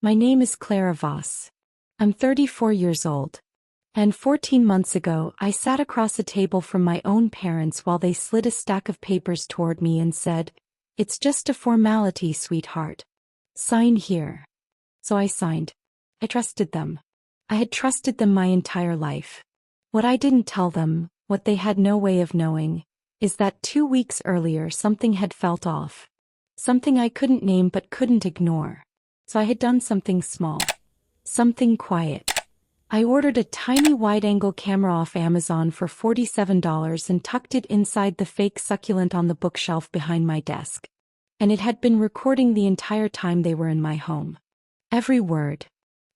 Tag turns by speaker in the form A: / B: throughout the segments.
A: My name is Clara Voss. I'm 34 years old. And 14 months ago, I sat across a table from my own parents while they slid a stack of papers toward me and said, "It's just a formality, sweetheart. Sign here." So I signed. I trusted them. I had trusted them my entire life. What I didn't tell them, what they had no way of knowing, is that 2 weeks earlier something had felt off. Something I couldn't name but couldn't ignore. So I had done something small. Something quiet. I ordered a tiny wide-angle camera off Amazon for $47 and tucked it inside the fake succulent on the bookshelf behind my desk. And it had been recording the entire time they were in my home. Every word.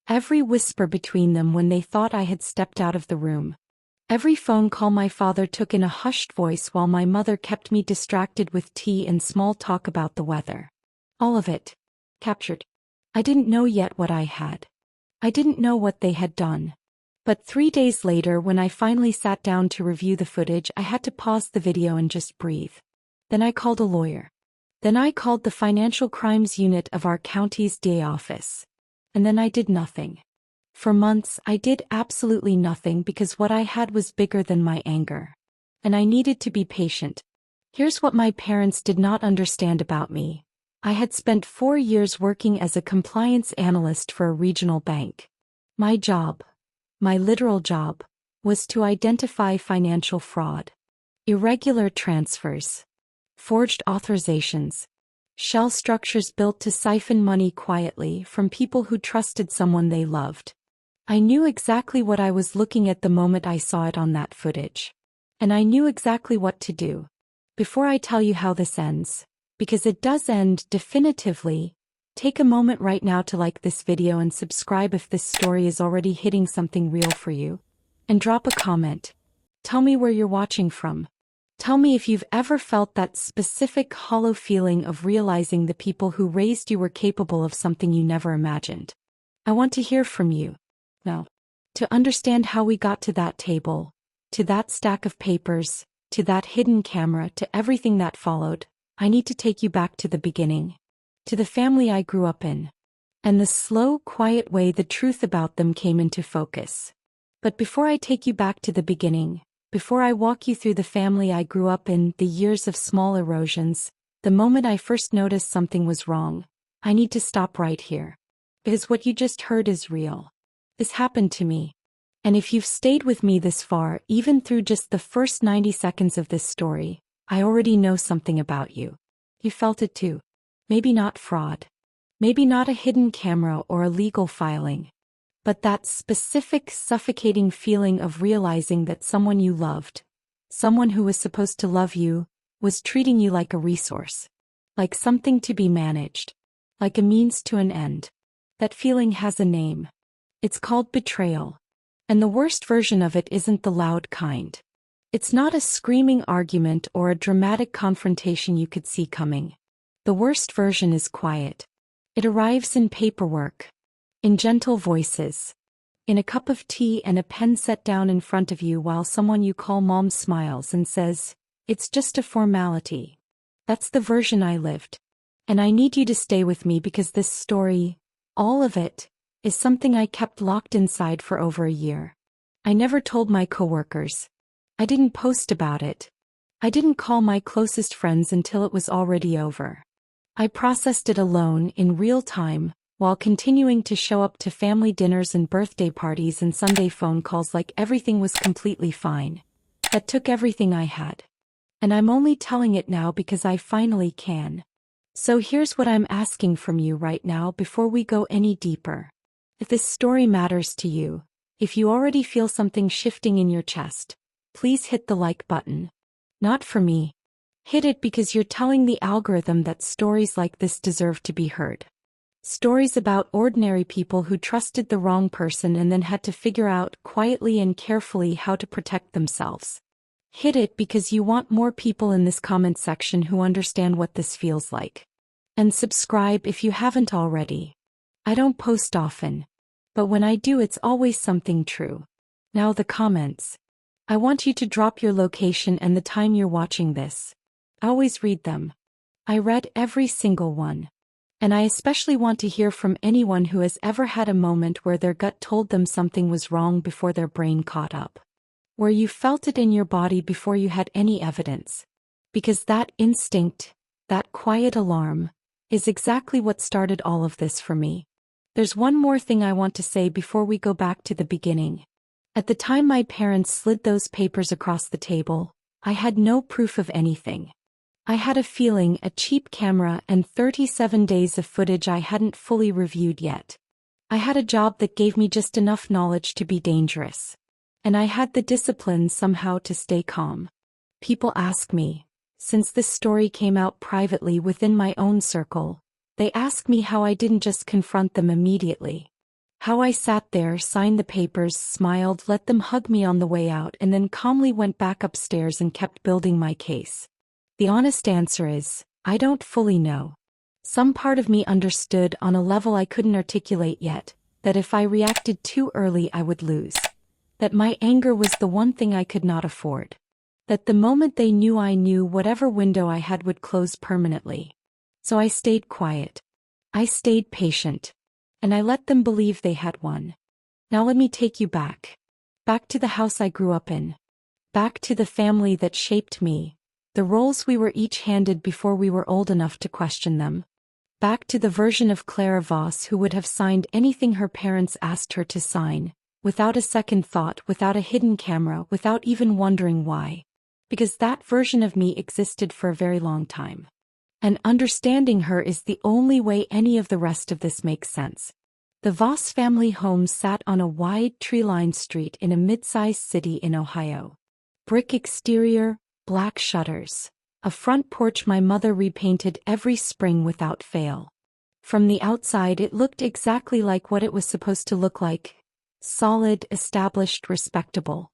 A: Every whisper between them when they thought I had stepped out of the room. Every phone call my father took in a hushed voice while my mother kept me distracted with tea and small talk about the weather. All of it. Captured. I didn't know yet what I had. I didn't know what they had done. But 3 days later, when I finally sat down to review the footage, I had to pause the video and just breathe. Then I called a lawyer. Then I called the Financial Crimes Unit of our county's DA office. And then I did nothing. For months, I did absolutely nothing because what I had was bigger than my anger. And I needed to be patient. Here's what my parents did not understand about me. I had spent 4 years working as a compliance analyst for a regional bank. My job, my literal job, was to identify financial fraud, irregular transfers, forged authorizations, shell structures built to siphon money quietly from people who trusted someone they loved. I knew exactly what I was looking at the moment I saw it on that footage. And I knew exactly what to do. Before I tell you how this ends, because it does end definitively, take a moment right now to like this video and subscribe if this story is already hitting something real for you. And drop a comment. Tell me where you're watching from. Tell me if you've ever felt that specific hollow feeling of realizing the people who raised you were capable of something you never imagined. I want to hear from you. Now, to understand how we got to that table, to that stack of papers, to that hidden camera, to everything that followed, I need to take you back to the beginning. To the family I grew up in. And the slow, quiet way the truth about them came into focus. But before I take you back to the beginning, before I walk you through the family I grew up in, the years of small erosions, the moment I first noticed something was wrong, I need to stop right here. Because what you just heard is real. This happened to me. And if you've stayed with me this far, even through just the first 90 seconds of this story, I already know something about you. You felt it too. Maybe not fraud. Maybe not a hidden camera or a legal filing. But that specific suffocating feeling of realizing that someone you loved, someone who was supposed to love you, was treating you like a resource. Like something to be managed. Like a means to an end. That feeling has a name. It's called betrayal. And the worst version of it isn't the loud kind. It's not a screaming argument or a dramatic confrontation you could see coming. The worst version is quiet. It arrives in paperwork. In gentle voices. In a cup of tea and a pen set down in front of you while someone you call mom smiles and says, "It's just a formality." That's the version I lived. And I need you to stay with me because this story, all of it, is something I kept locked inside for over a year. I never told my coworkers. I didn't post about it. I didn't call my closest friends until it was already over. I processed it alone in real time, while continuing to show up to family dinners and birthday parties and Sunday phone calls like everything was completely fine. That took everything I had. And I'm only telling it now because I finally can. So here's what I'm asking from you right now before we go any deeper. If this story matters to you, if you already feel something shifting in your chest, please hit the like button. Not for me. Hit it because you're telling the algorithm that stories like this deserve to be heard. Stories about ordinary people who trusted the wrong person and then had to figure out quietly and carefully how to protect themselves. Hit it because you want more people in this comment section who understand what this feels like. And subscribe if you haven't already. I don't post often. But when I do, it's always something true. Now the comments. I want you to drop your location and the time you're watching this. I always read them. I read every single one. And I especially want to hear from anyone who has ever had a moment where their gut told them something was wrong before their brain caught up. Where you felt it in your body before you had any evidence. Because that instinct, that quiet alarm, is exactly what started all of this for me. There's one more thing I want to say before we go back to the beginning. At the time my parents slid those papers across the table, I had no proof of anything. I had a feeling, a cheap camera, and 37 days of footage I hadn't fully reviewed yet. I had a job that gave me just enough knowledge to be dangerous. And I had the discipline somehow to stay calm. People ask me, since this story came out privately within my own circle, they ask me how I didn't just confront them immediately. How I sat there, signed the papers, smiled, let them hug me on the way out, and then calmly went back upstairs and kept building my case. The honest answer is, I don't fully know. Some part of me understood on a level I couldn't articulate yet, that if I reacted too early I would lose. That my anger was the one thing I could not afford. That the moment they knew I knew, whatever window I had would close permanently. So I stayed quiet. I stayed patient. And I let them believe they had won. Now let me take you back. Back to the house I grew up in. Back to the family that shaped me. The roles we were each handed before we were old enough to question them. Back to the version of Clara Voss who would have signed anything her parents asked her to sign. Without a second thought, without a hidden camera, without even wondering why. Because that version of me existed for a very long time. And understanding her is the only way any of the rest of this makes sense. The Voss family home sat on a wide tree-lined street in a mid-sized city in Ohio. Brick exterior, black shutters. A front porch my mother repainted every spring without fail. From the outside it looked exactly like what it was supposed to look like. Solid, established, respectable.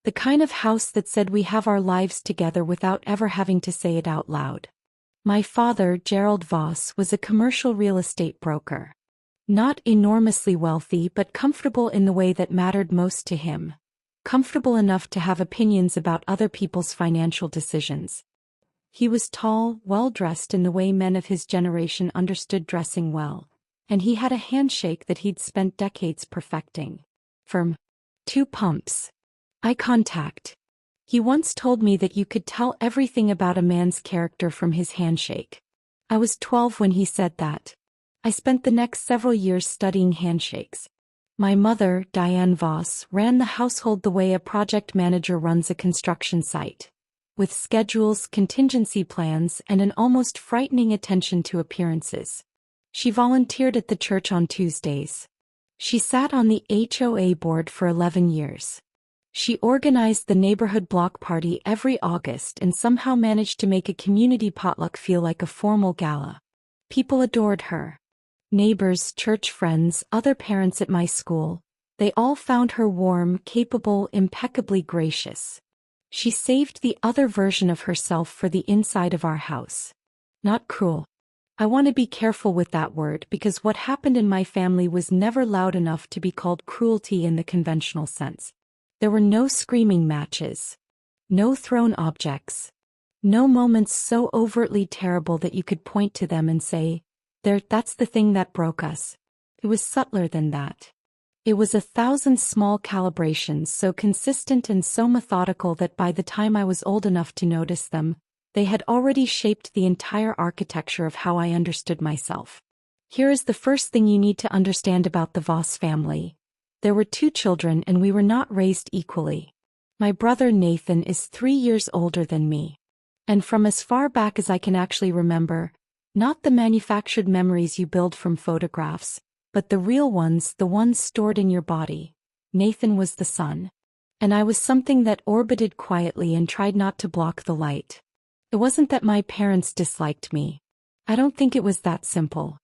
A: The kind of house that said we have our lives together without ever having to say it out loud. My father, Gerald Voss, was a commercial real estate broker. Not enormously wealthy but comfortable in the way that mattered most to him. Comfortable enough to have opinions about other people's financial decisions. He was tall, well-dressed in the way men of his generation understood dressing well, and he had a handshake that he'd spent decades perfecting. Firm. 2 pumps. Eye contact. He once told me that you could tell everything about a man's character from his handshake. I was 12 when he said that. I spent the next several years studying handshakes. My mother, Diane Voss, ran the household the way a project manager runs a construction site. With schedules, contingency plans, and an almost frightening attention to appearances. She volunteered at the church on Tuesdays. She sat on the HOA board for 11 years. She organized the neighborhood block party every August and somehow managed to make a community potluck feel like a formal gala. People adored her. Neighbors, church friends, other parents at my school, they all found her warm, capable, impeccably gracious. She saved the other version of herself for the inside of our house. Not cruel. I want to be careful with that word because what happened in my family was never loud enough to be called cruelty in the conventional sense. There were no screaming matches. No thrown objects. No moments so overtly terrible that you could point to them and say, that's the thing that broke us. It was subtler than that. It was 1,000 small calibrations so consistent and so methodical that by the time I was old enough to notice them, they had already shaped the entire architecture of how I understood myself. Here is the first thing you need to understand about the Voss family. There were 2 children and we were not raised equally. My brother Nathan is 3 years older than me. And from as far back as I can actually remember, not the manufactured memories you build from photographs, but the real ones, the ones stored in your body. Nathan was the sun. And I was something that orbited quietly and tried not to block the light. It wasn't that my parents disliked me. I don't think it was that simple.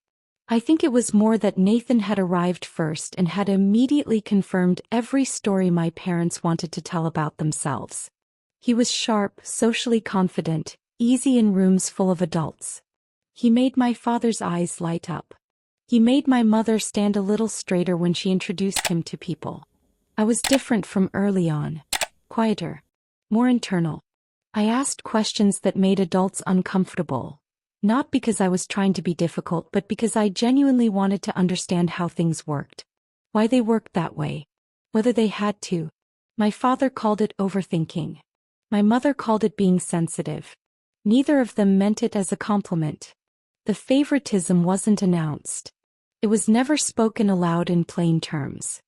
A: I think it was more that Nathan had arrived first and had immediately confirmed every story my parents wanted to tell about themselves. He was sharp, socially confident, easy in rooms full of adults. He made my father's eyes light up. He made my mother stand a little straighter when she introduced him to people. I was different from early on. Quieter. More internal. I asked questions that made adults uncomfortable. Not because I was trying to be difficult, but because I genuinely wanted to understand how things worked. Why they worked that way. Whether they had to. My father called it overthinking. My mother called it being sensitive. Neither of them meant it as a compliment. The favoritism wasn't announced. It was never spoken aloud in plain terms.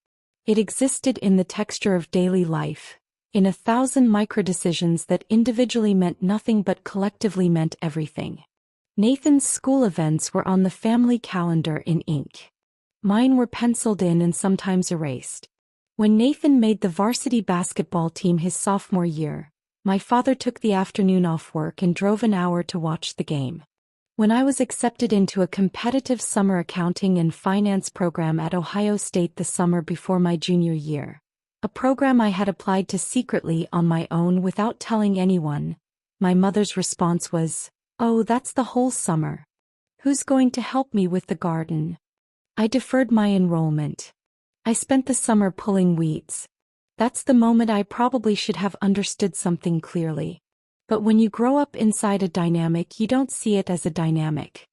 A: It existed in the texture of daily life, in 1,000 microdecisions that individually meant nothing but collectively meant everything. Nathan's school events were on the family calendar in ink. Mine were penciled in and sometimes erased. When Nathan made the varsity basketball team his sophomore year, my father took the afternoon off work and drove an hour to watch the game. When I was accepted into a competitive summer accounting and finance program at Ohio State the summer before my junior year, a program I had applied to secretly on my own without telling anyone, my mother's response was, "Oh, that's the whole summer. Who's going to help me with the garden?" I deferred my enrollment. I spent the summer pulling weeds. That's the moment I probably should have understood something clearly. But when you grow up inside a dynamic, you don't see it as a dynamic.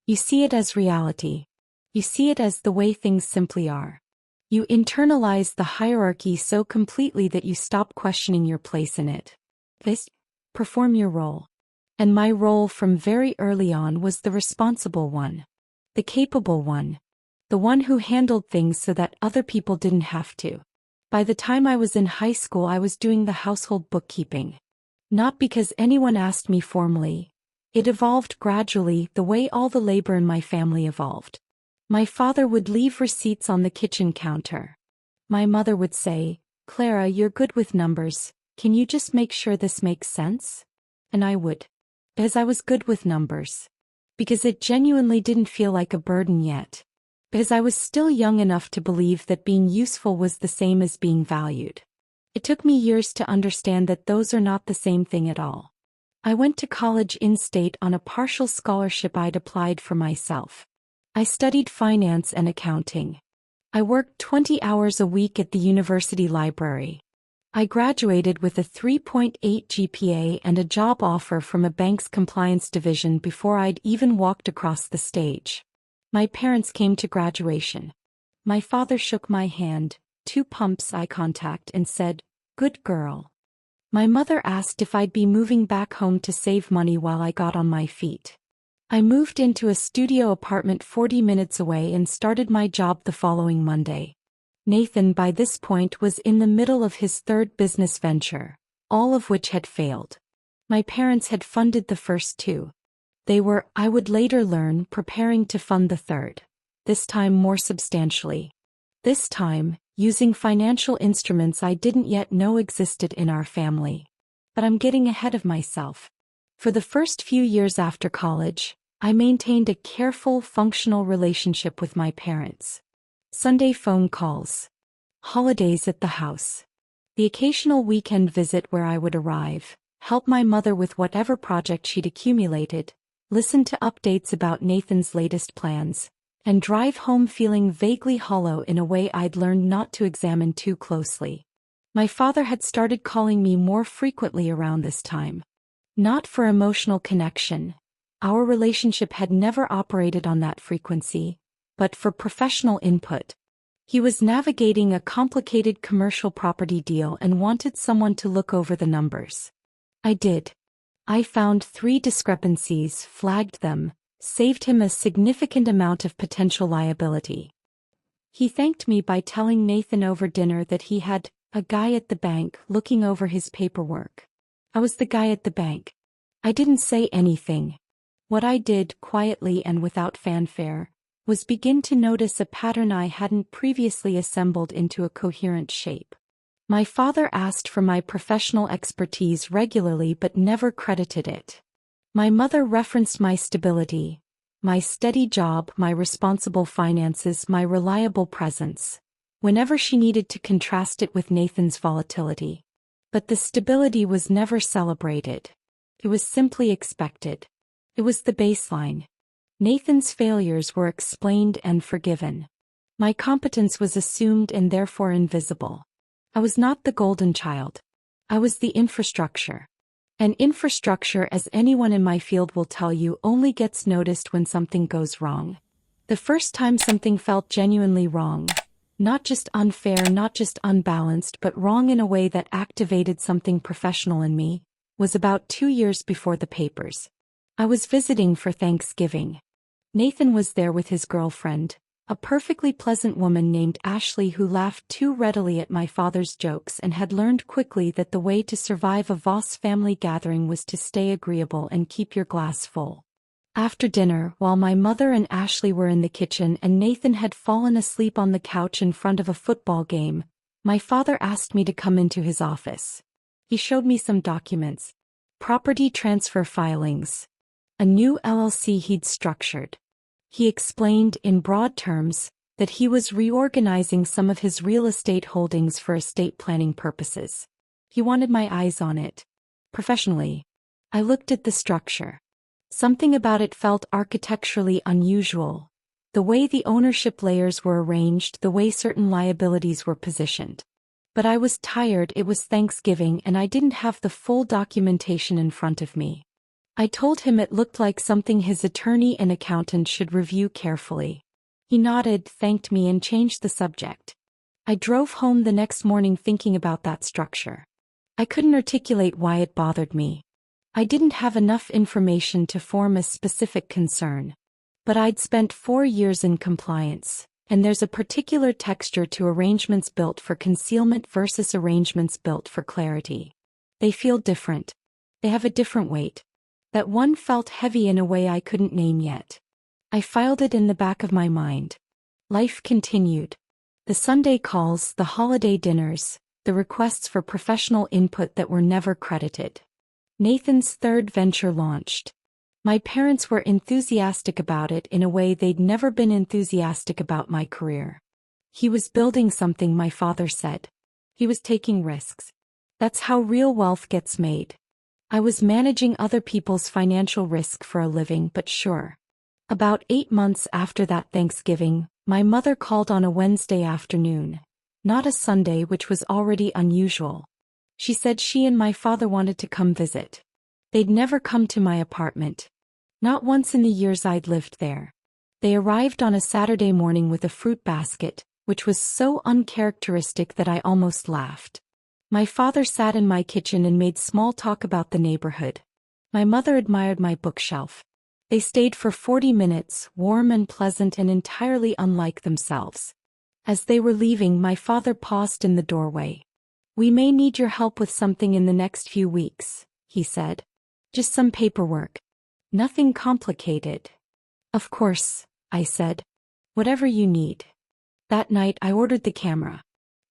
A: You see it as reality. You see it as the way things simply are. You internalize the hierarchy so completely that you stop questioning your place in it. Perform your role. And my role from very early on was the responsible one. The capable one. The one who handled things so that other people didn't have to. By the time I was in high school, I was doing the household bookkeeping. Not because anyone asked me formally. It evolved gradually, the way all the labor in my family evolved. My father would leave receipts on the kitchen counter. My mother would say, "Clara, you're good with numbers. Can you just make sure this makes sense?" And I would. Because I was good with numbers. Because it genuinely didn't feel like a burden yet. Because I was still young enough to believe that being useful was the same as being valued. It took me years to understand that those are not the same thing at all. I went to college in-state on a partial scholarship I'd applied for myself. I studied finance and accounting. I worked 20 hours a week at the university library. I graduated with a 3.8 GPA and a job offer from a bank's compliance division before I'd even walked across the stage. My parents came to graduation. My father shook my hand, 2 pumps eye contact, and said, "Good girl." My mother asked if I'd be moving back home to save money while I got on my feet. I moved into a studio apartment 40 minutes away and started my job the following Monday. Nathan by this point was in the middle of his 3rd business venture, all of which had failed. My parents had funded the first 2. They were, I would later learn, preparing to fund the 3rd, this time more substantially. This time, using financial instruments I didn't yet know existed in our family. But I'm getting ahead of myself. For the first few years after college, I maintained a careful, functional relationship with my parents. Sunday phone calls. Holidays at the house. The occasional weekend visit where I would arrive, help my mother with whatever project she'd accumulated, listen to updates about Nathan's latest plans, and drive home feeling vaguely hollow in a way I'd learned not to examine too closely. My father had started calling me more frequently around this time. Not for emotional connection. Our relationship had never operated on that frequency, but for professional input. He was navigating a complicated commercial property deal and wanted someone to look over the numbers. I did. I found 3 discrepancies, flagged them, saved him a significant amount of potential liability. He thanked me by telling Nathan over dinner that he had a guy at the bank looking over his paperwork. I was the guy at the bank. I didn't say anything. What I did, quietly and without fanfare, was begin to notice a pattern I hadn't previously assembled into a coherent shape. My father asked for my professional expertise regularly but never credited it. My mother referenced my stability, my steady job, my responsible finances, my reliable presence, whenever she needed to contrast it with Nathan's volatility. But the stability was never celebrated. It was simply expected. It was the baseline. Nathan's failures were explained and forgiven. My competence was assumed and therefore invisible. I was not the golden child. I was the infrastructure. And infrastructure, as anyone in my field will tell you, only gets noticed when something goes wrong. The first time something felt genuinely wrong, not just unfair, not just unbalanced, but wrong in a way that activated something professional in me, was about 2 years before the papers. I was visiting for Thanksgiving. Nathan was there with his girlfriend, a perfectly pleasant woman named Ashley who laughed too readily at my father's jokes and had learned quickly that the way to survive a Voss family gathering was to stay agreeable and keep your glass full. After dinner, while my mother and Ashley were in the kitchen and Nathan had fallen asleep on the couch in front of a football game, my father asked me to come into his office. He showed me some documents, property transfer filings, a new LLC he'd structured. He explained, in broad terms, that he was reorganizing some of his real estate holdings for estate planning purposes. He wanted my eyes on it. Professionally, I looked at the structure. Something about it felt architecturally unusual. The way the ownership layers were arranged, the way certain liabilities were positioned. But I was tired, it was Thanksgiving, and I didn't have the full documentation in front of me. I told him it looked like something his attorney and accountant should review carefully. He nodded, thanked me, and changed the subject. I drove home the next morning thinking about that structure. I couldn't articulate why it bothered me. I didn't have enough information to form a specific concern. But I'd spent 4 years in compliance, and there's a particular texture to arrangements built for concealment versus arrangements built for clarity. They feel different. They have a different weight. That one felt heavy in a way I couldn't name yet. I filed it in the back of my mind. Life continued. The Sunday calls, the holiday dinners, the requests for professional input that were never credited. Nathan's third venture launched. My parents were enthusiastic about it in a way they'd never been enthusiastic about my career. He was building something, my father said. He was taking risks. That's how real wealth gets made. I was managing other people's financial risk for a living, but sure. About 8 months after that Thanksgiving, my mother called on a Wednesday afternoon, not a Sunday, which was already unusual. She said she and my father wanted to come visit. They'd never come to my apartment. Not once in the years I'd lived there. They arrived on a Saturday morning with a fruit basket, which was so uncharacteristic that I almost laughed. My father sat in my kitchen and made small talk about the neighborhood. My mother admired my bookshelf. They stayed for 40 minutes, warm and pleasant and entirely unlike themselves. As they were leaving, my father paused in the doorway. "We may need your help with something in the next few weeks," he said. "Just some paperwork. Nothing complicated." "Of course," I said. "Whatever you need." That night I ordered the camera.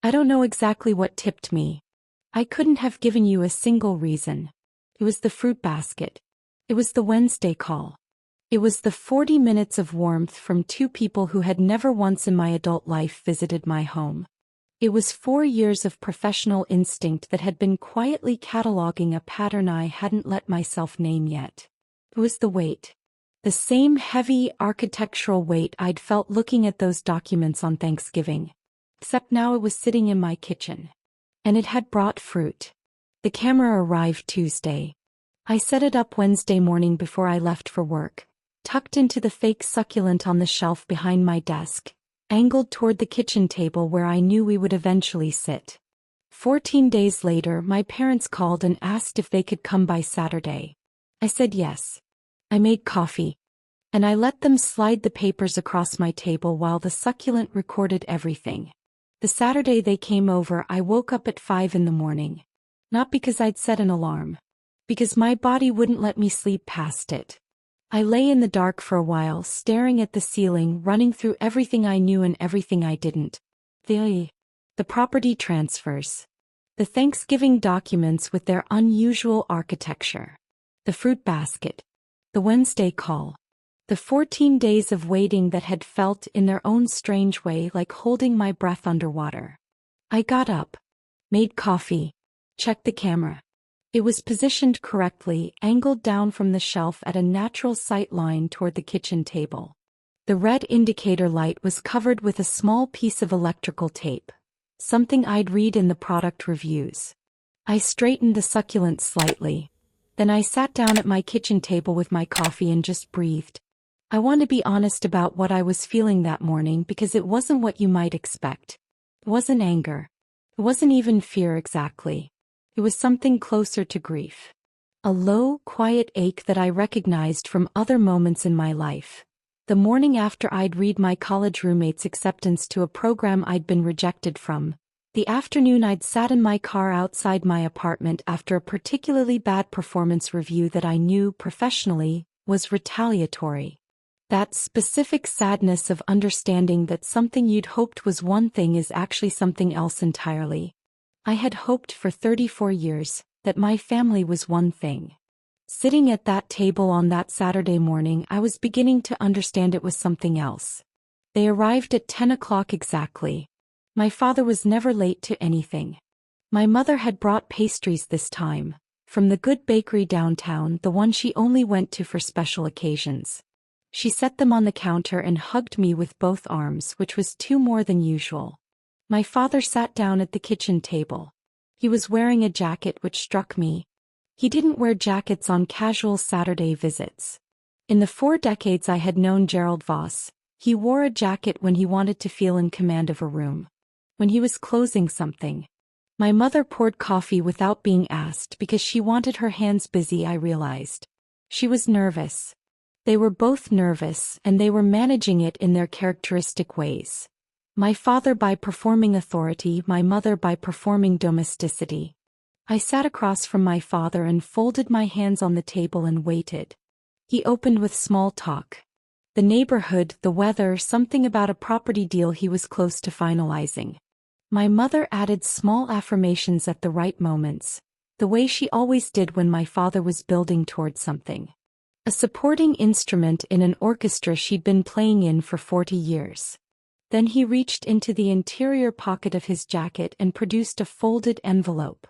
A: I don't know exactly what tipped me. I couldn't have given you a single reason. It was the fruit basket. It was the Wednesday call. It was the 40 minutes of warmth from 2 people who had never once in my adult life visited my home. It was 4 years of professional instinct that had been quietly cataloging a pattern I hadn't let myself name yet. It was the weight. The same heavy architectural weight I'd felt looking at those documents on Thanksgiving. Except now it was sitting in my kitchen. And it had brought fruit. The camera arrived Tuesday. I set it up Wednesday morning before I left for work, tucked into the fake succulent on the shelf behind my desk, angled toward the kitchen table where I knew we would eventually sit. 14 days later, my parents called and asked if they could come by Saturday. I said yes. I made coffee. And I let them slide the papers across my table while the succulent recorded everything. The Saturday they came over, I woke up at 5 in the morning. Not because I'd set an alarm. Because my body wouldn't let me sleep past it. I lay in the dark for a while, staring at the ceiling, running through everything I knew and everything I didn't. The property transfers. The Thanksgiving documents with their unusual architecture. The fruit basket. The Wednesday call. The 14 days of waiting that had felt in their own strange way like holding my breath underwater. I got up, made coffee, checked the camera. It was positioned correctly, angled down from the shelf at a natural sight line toward the kitchen table. The red indicator light was covered with a small piece of electrical tape, something I'd read in the product reviews. I straightened the succulent slightly. Then I sat down at my kitchen table with my coffee and just breathed. I want to be honest about what I was feeling that morning because it wasn't what you might expect. It wasn't anger. It wasn't even fear exactly. It was something closer to grief. A low, quiet ache that I recognized from other moments in my life. The morning after I'd read my college roommate's acceptance to a program I'd been rejected from. The afternoon I'd sat in my car outside my apartment after a particularly bad performance review that I knew, professionally, was retaliatory. That specific sadness of understanding that something you'd hoped was one thing is actually something else entirely. I had hoped for 34 years that my family was one thing. Sitting at that table on that Saturday morning, I was beginning to understand it was something else. They arrived at 10 o'clock exactly. My father was never late to anything. My mother had brought pastries this time, from the good bakery downtown, the one she only went to for special occasions. She set them on the counter and hugged me with both arms, which was more than usual. My father sat down at the kitchen table. He was wearing a jacket which struck me. He didn't wear jackets on casual Saturday visits. In the 4 decades I had known Gerald Voss, he wore a jacket when he wanted to feel in command of a room. When he was closing something. My mother poured coffee without being asked because she wanted her hands busy, I realized. She was nervous. They were both nervous, and they were managing it in their characteristic ways. My father by performing authority, my mother by performing domesticity. I sat across from my father and folded my hands on the table and waited. He opened with small talk. The neighborhood, the weather, something about a property deal he was close to finalizing. My mother added small affirmations at the right moments, the way she always did when my father was building toward something. A supporting instrument in an orchestra she'd been playing in for 40 years. Then he reached into the interior pocket of his jacket and produced a folded envelope.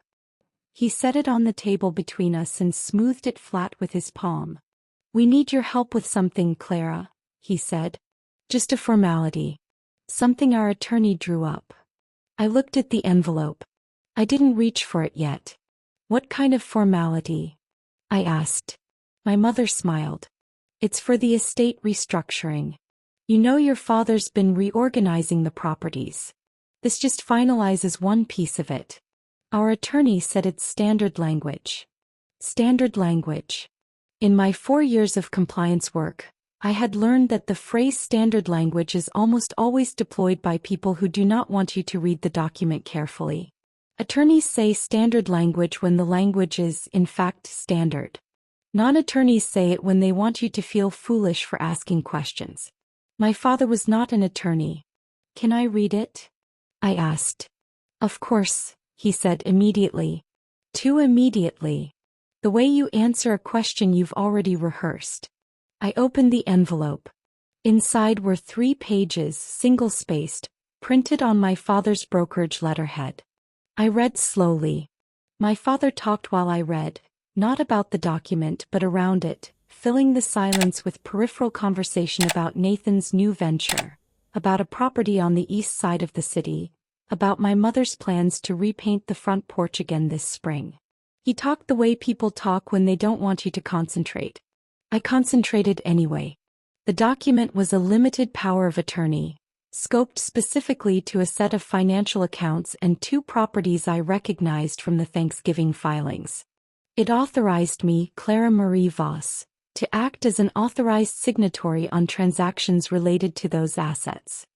A: He set it on the table between us and smoothed it flat with his palm. "We need your help with something, Clara," he said. "Just a formality. Something our attorney drew up." I looked at the envelope. I didn't reach for it yet. "What kind of formality?" I asked. My mother smiled. "It's for the estate restructuring. You know your father's been reorganizing the properties. This just finalizes one piece of it. Our attorney said it's standard language." Standard language. In my 4 years of compliance work, I had learned that the phrase standard language is almost always deployed by people who do not want you to read the document carefully. Attorneys say standard language when the language is, in fact, standard. Non-attorneys say it when they want you to feel foolish for asking questions. My father was not an attorney. "Can I read it?" I asked. "Of course," he said immediately. Too immediately. The way you answer a question you've already rehearsed. I opened the envelope. Inside were 3 pages, single-spaced, printed on my father's brokerage letterhead. I read slowly. My father talked while I read, not about the document but around it, filling the silence with peripheral conversation about Nathan's new venture, about a property on the east side of the city, about my mother's plans to repaint the front porch again this spring. He talked the way people talk when they don't want you to concentrate. I concentrated anyway. The document was a limited power of attorney, scoped specifically to a set of financial accounts and 2 properties I recognized from the Thanksgiving filings. It authorized me, Clara Marie Voss, to act as an authorized signatory on transactions related to those assets.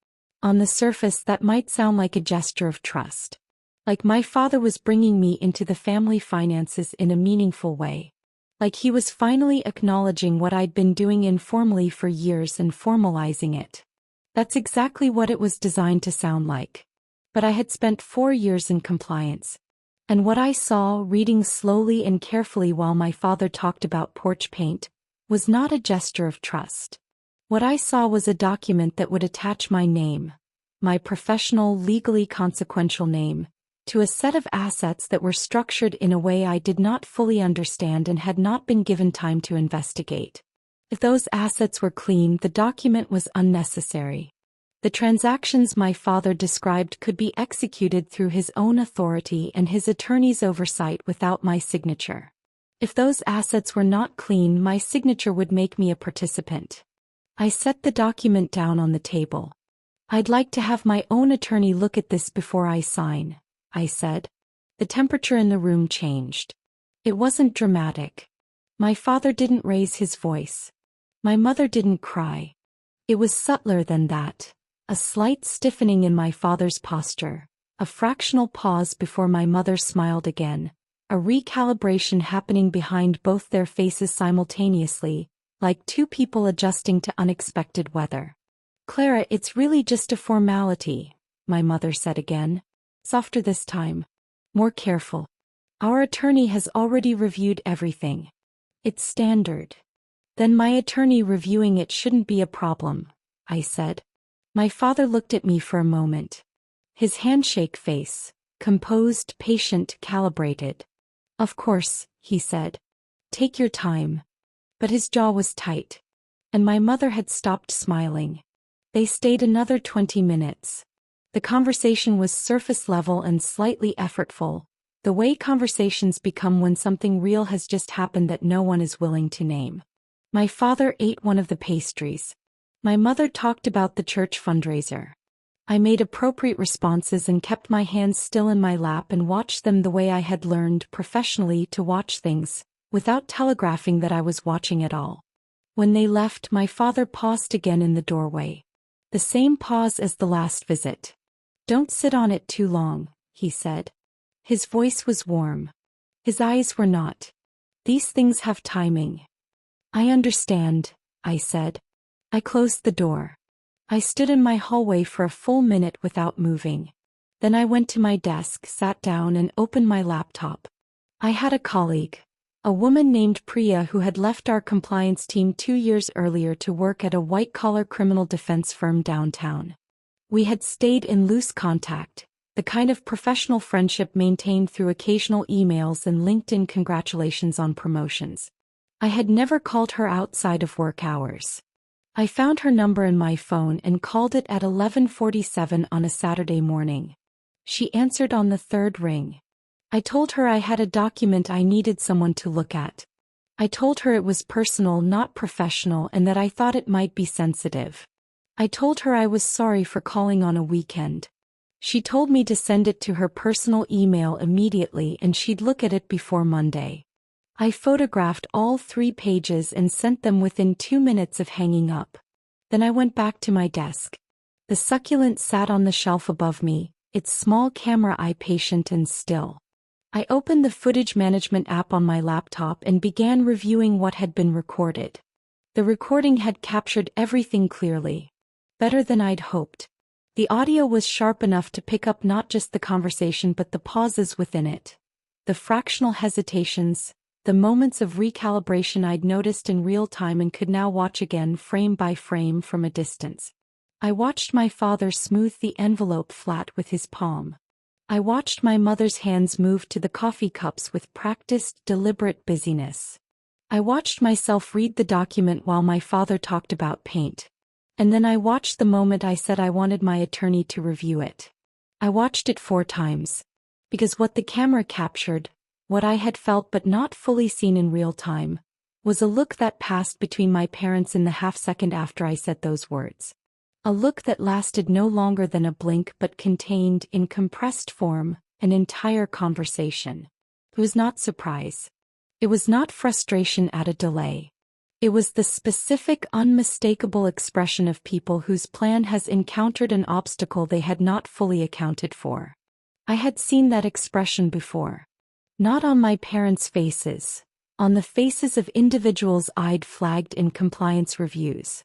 A: On the surface, that might sound like a gesture of trust. Like my father was bringing me into the family finances in a meaningful way. Like he was finally acknowledging what I'd been doing informally for years and formalizing it. That's exactly what it was designed to sound like. But I had spent 4 years in compliance. And what I saw, reading slowly and carefully while my father talked about porch paint, was not a gesture of trust. What I saw was a document that would attach my name, my professional, legally consequential name, to a set of assets that were structured in a way I did not fully understand and had not been given time to investigate. If those assets were clean, the document was unnecessary. The transactions my father described could be executed through his own authority and his attorney's oversight without my signature. If those assets were not clean, my signature would make me a participant. I set the document down on the table. I'd like to have my own attorney look at this before I sign, I said. The temperature in the room changed. It wasn't dramatic. My father didn't raise his voice. My mother didn't cry. It was subtler than that. A slight stiffening in my father's posture, a fractional pause before my mother smiled again, a recalibration happening behind both their faces simultaneously, like two people adjusting to unexpected weather. "Clara, it's really just a formality," my mother said again, softer this time, more careful. "Our attorney has already reviewed everything. It's standard." "Then my attorney reviewing it shouldn't be a problem," I said. My father looked at me for a moment. His handshake face, composed, patient, calibrated. "Of course," he said. "Take your time." But his jaw was tight. And my mother had stopped smiling. They stayed another 20 minutes. The conversation was surface level and slightly effortful, the way conversations become when something real has just happened that no one is willing to name. My father ate one of the pastries. My mother talked about the church fundraiser. I made appropriate responses and kept my hands still in my lap and watched them the way I had learned professionally to watch things, without telegraphing that I was watching at all. When they left, my father paused again in the doorway. The same pause as the last visit. "Don't sit on it too long," he said. His voice was warm. His eyes were not. "These things have timing." "I understand," I said. I closed the door. I stood in my hallway for a full minute without moving. Then I went to my desk, sat down, and opened my laptop. I had a colleague, a woman named Priya, who had left our compliance team 2 years earlier to work at a white-collar criminal defense firm downtown. We had stayed in loose contact, the kind of professional friendship maintained through occasional emails and LinkedIn congratulations on promotions. I had never called her outside of work hours. I found her number in my phone and called it at 11:47 on a Saturday morning. She answered on the third ring. I told her I had a document I needed someone to look at. I told her it was personal, not professional, and that I thought it might be sensitive. I told her I was sorry for calling on a weekend. She told me to send it to her personal email immediately and she'd look at it before Monday. I photographed all 3 pages and sent them within 2 minutes of hanging up. Then I went back to my desk. The succulent sat on the shelf above me, its small camera eye patient and still. I opened the footage management app on my laptop and began reviewing what had been recorded. The recording had captured everything clearly. Better than I'd hoped. The audio was sharp enough to pick up not just the conversation but the pauses within it. The fractional hesitations, the moments of recalibration I'd noticed in real time and could now watch again frame by frame from a distance. I watched my father smooth the envelope flat with his palm. I watched my mother's hands move to the coffee cups with practiced, deliberate busyness. I watched myself read the document while my father talked about paint. And then I watched the moment I said I wanted my attorney to review it. I watched it 4 times. Because what the camera captured, what I had felt but not fully seen in real time, was a look that passed between my parents in the half-second after I said those words. A look that lasted no longer than a blink but contained, in compressed form, an entire conversation. It was not surprise. It was not frustration at a delay. It was the specific, unmistakable expression of people whose plan has encountered an obstacle they had not fully accounted for. I had seen that expression before. Not on my parents' faces, on the faces of individuals I'd flagged in compliance reviews.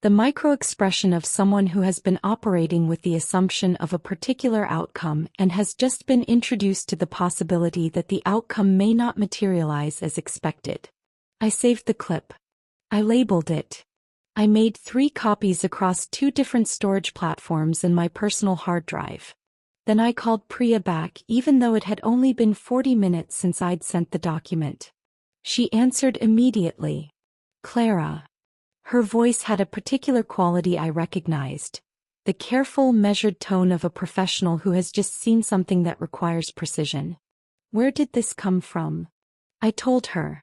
A: The micro-expression of someone who has been operating with the assumption of a particular outcome and has just been introduced to the possibility that the outcome may not materialize as expected. I saved the clip. I labeled it. I made 3 copies across 2 different storage platforms in my personal hard drive. Then I called Priya back even though it had only been 40 minutes since I'd sent the document. She answered immediately. "Clara." Her voice had a particular quality I recognized. The careful, measured tone of a professional who has just seen something that requires precision. "Where did this come from?" I told her.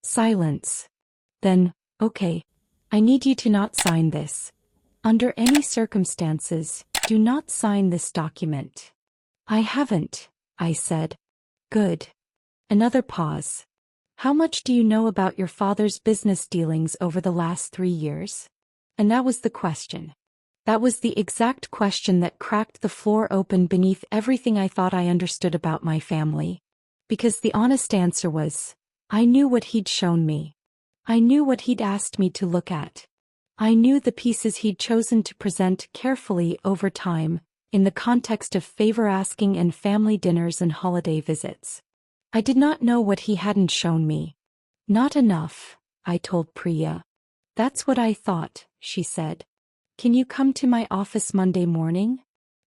A: Silence. Then, okay. I need you to not sign this. Under any circumstances, do not sign this document. I haven't, I said. Good. Another pause. How much do you know about your father's business dealings over the last 3 years? And that was the question. That was the exact question that cracked the floor open beneath everything I thought I understood about my family. Because the honest answer was, I knew what he'd shown me. I knew what he'd asked me to look at. I knew the pieces he'd chosen to present carefully over time, in the context of favor-asking and family dinners and holiday visits. I did not know what he hadn't shown me. Not enough, I told Priya. That's what I thought, she said. Can you come to my office Monday morning?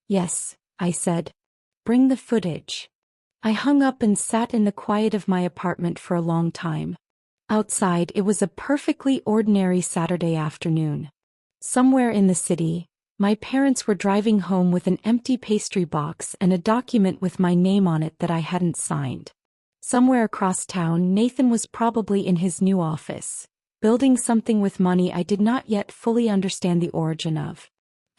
A: Yes, I said. Bring the footage. I hung up and sat in the quiet of my apartment for a long time. Outside, it was a perfectly ordinary Saturday afternoon. Somewhere in the city, my parents were driving home with an empty pastry box and a document with my name on it that I hadn't signed. Somewhere across town, Nathan was probably in his new office, building something with money I did not yet fully understand the origin of.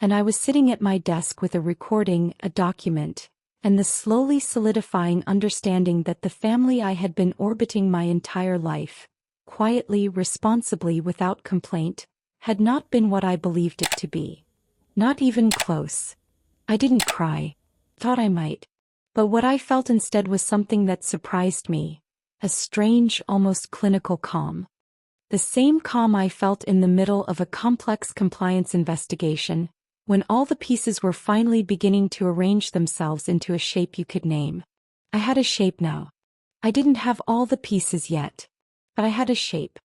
A: And I was sitting at my desk with a recording, a document, and the slowly solidifying understanding that the family I had been orbiting my entire life, quietly, responsibly, without complaint, had not been what I believed it to be. Not even close. I didn't cry. Thought I might. But what I felt instead was something that surprised me, a strange, almost clinical calm. The same calm I felt in the middle of a complex compliance investigation, when all the pieces were finally beginning to arrange themselves into a shape you could name. I had a shape now. I didn't have all the pieces yet, but I had a shape.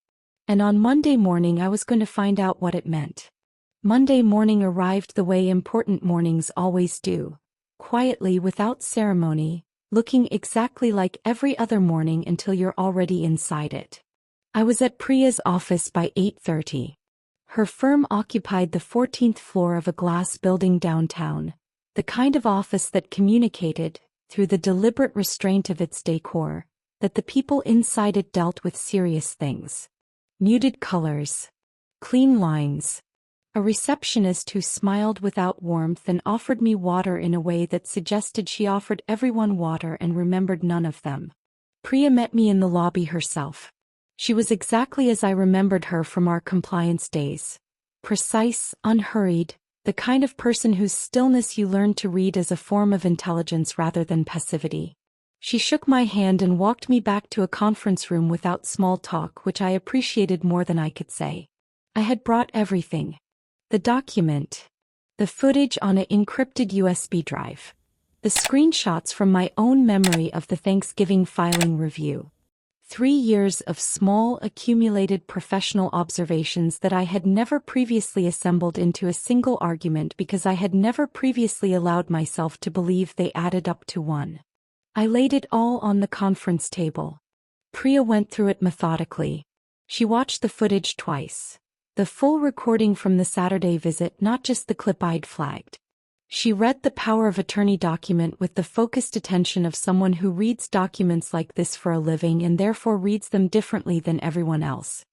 A: And on Monday morning I was going to find out what it meant. Monday morning arrived the way important mornings always do. Quietly, without ceremony, looking exactly like every other morning until you're already inside it. I was at Priya's office by 8:30. Her firm occupied the 14th floor of a glass building downtown, the kind of office that communicated, through the deliberate restraint of its decor, that the people inside it dealt with serious things. Muted colors. Clean lines. A receptionist who smiled without warmth and offered me water in a way that suggested she offered everyone water and remembered none of them. Priya met me in the lobby herself. She was exactly as I remembered her from our compliance days. Precise, unhurried, the kind of person whose stillness you learn to read as a form of intelligence rather than passivity. She shook my hand and walked me back to a conference room without small talk, which I appreciated more than I could say. I had brought everything. The document. The footage on an encrypted USB drive. The screenshots from my own memory of the Thanksgiving filing review. 3 years of small, accumulated professional observations that I had never previously assembled into a single argument because I had never previously allowed myself to believe they added up to one. I laid it all on the conference table. Priya went through it methodically. She watched the footage twice. The full recording from the Saturday visit, not just the clip I'd flagged. She read the power of attorney document with the focused attention of someone who reads documents like this for a living and therefore reads them differently than everyone else.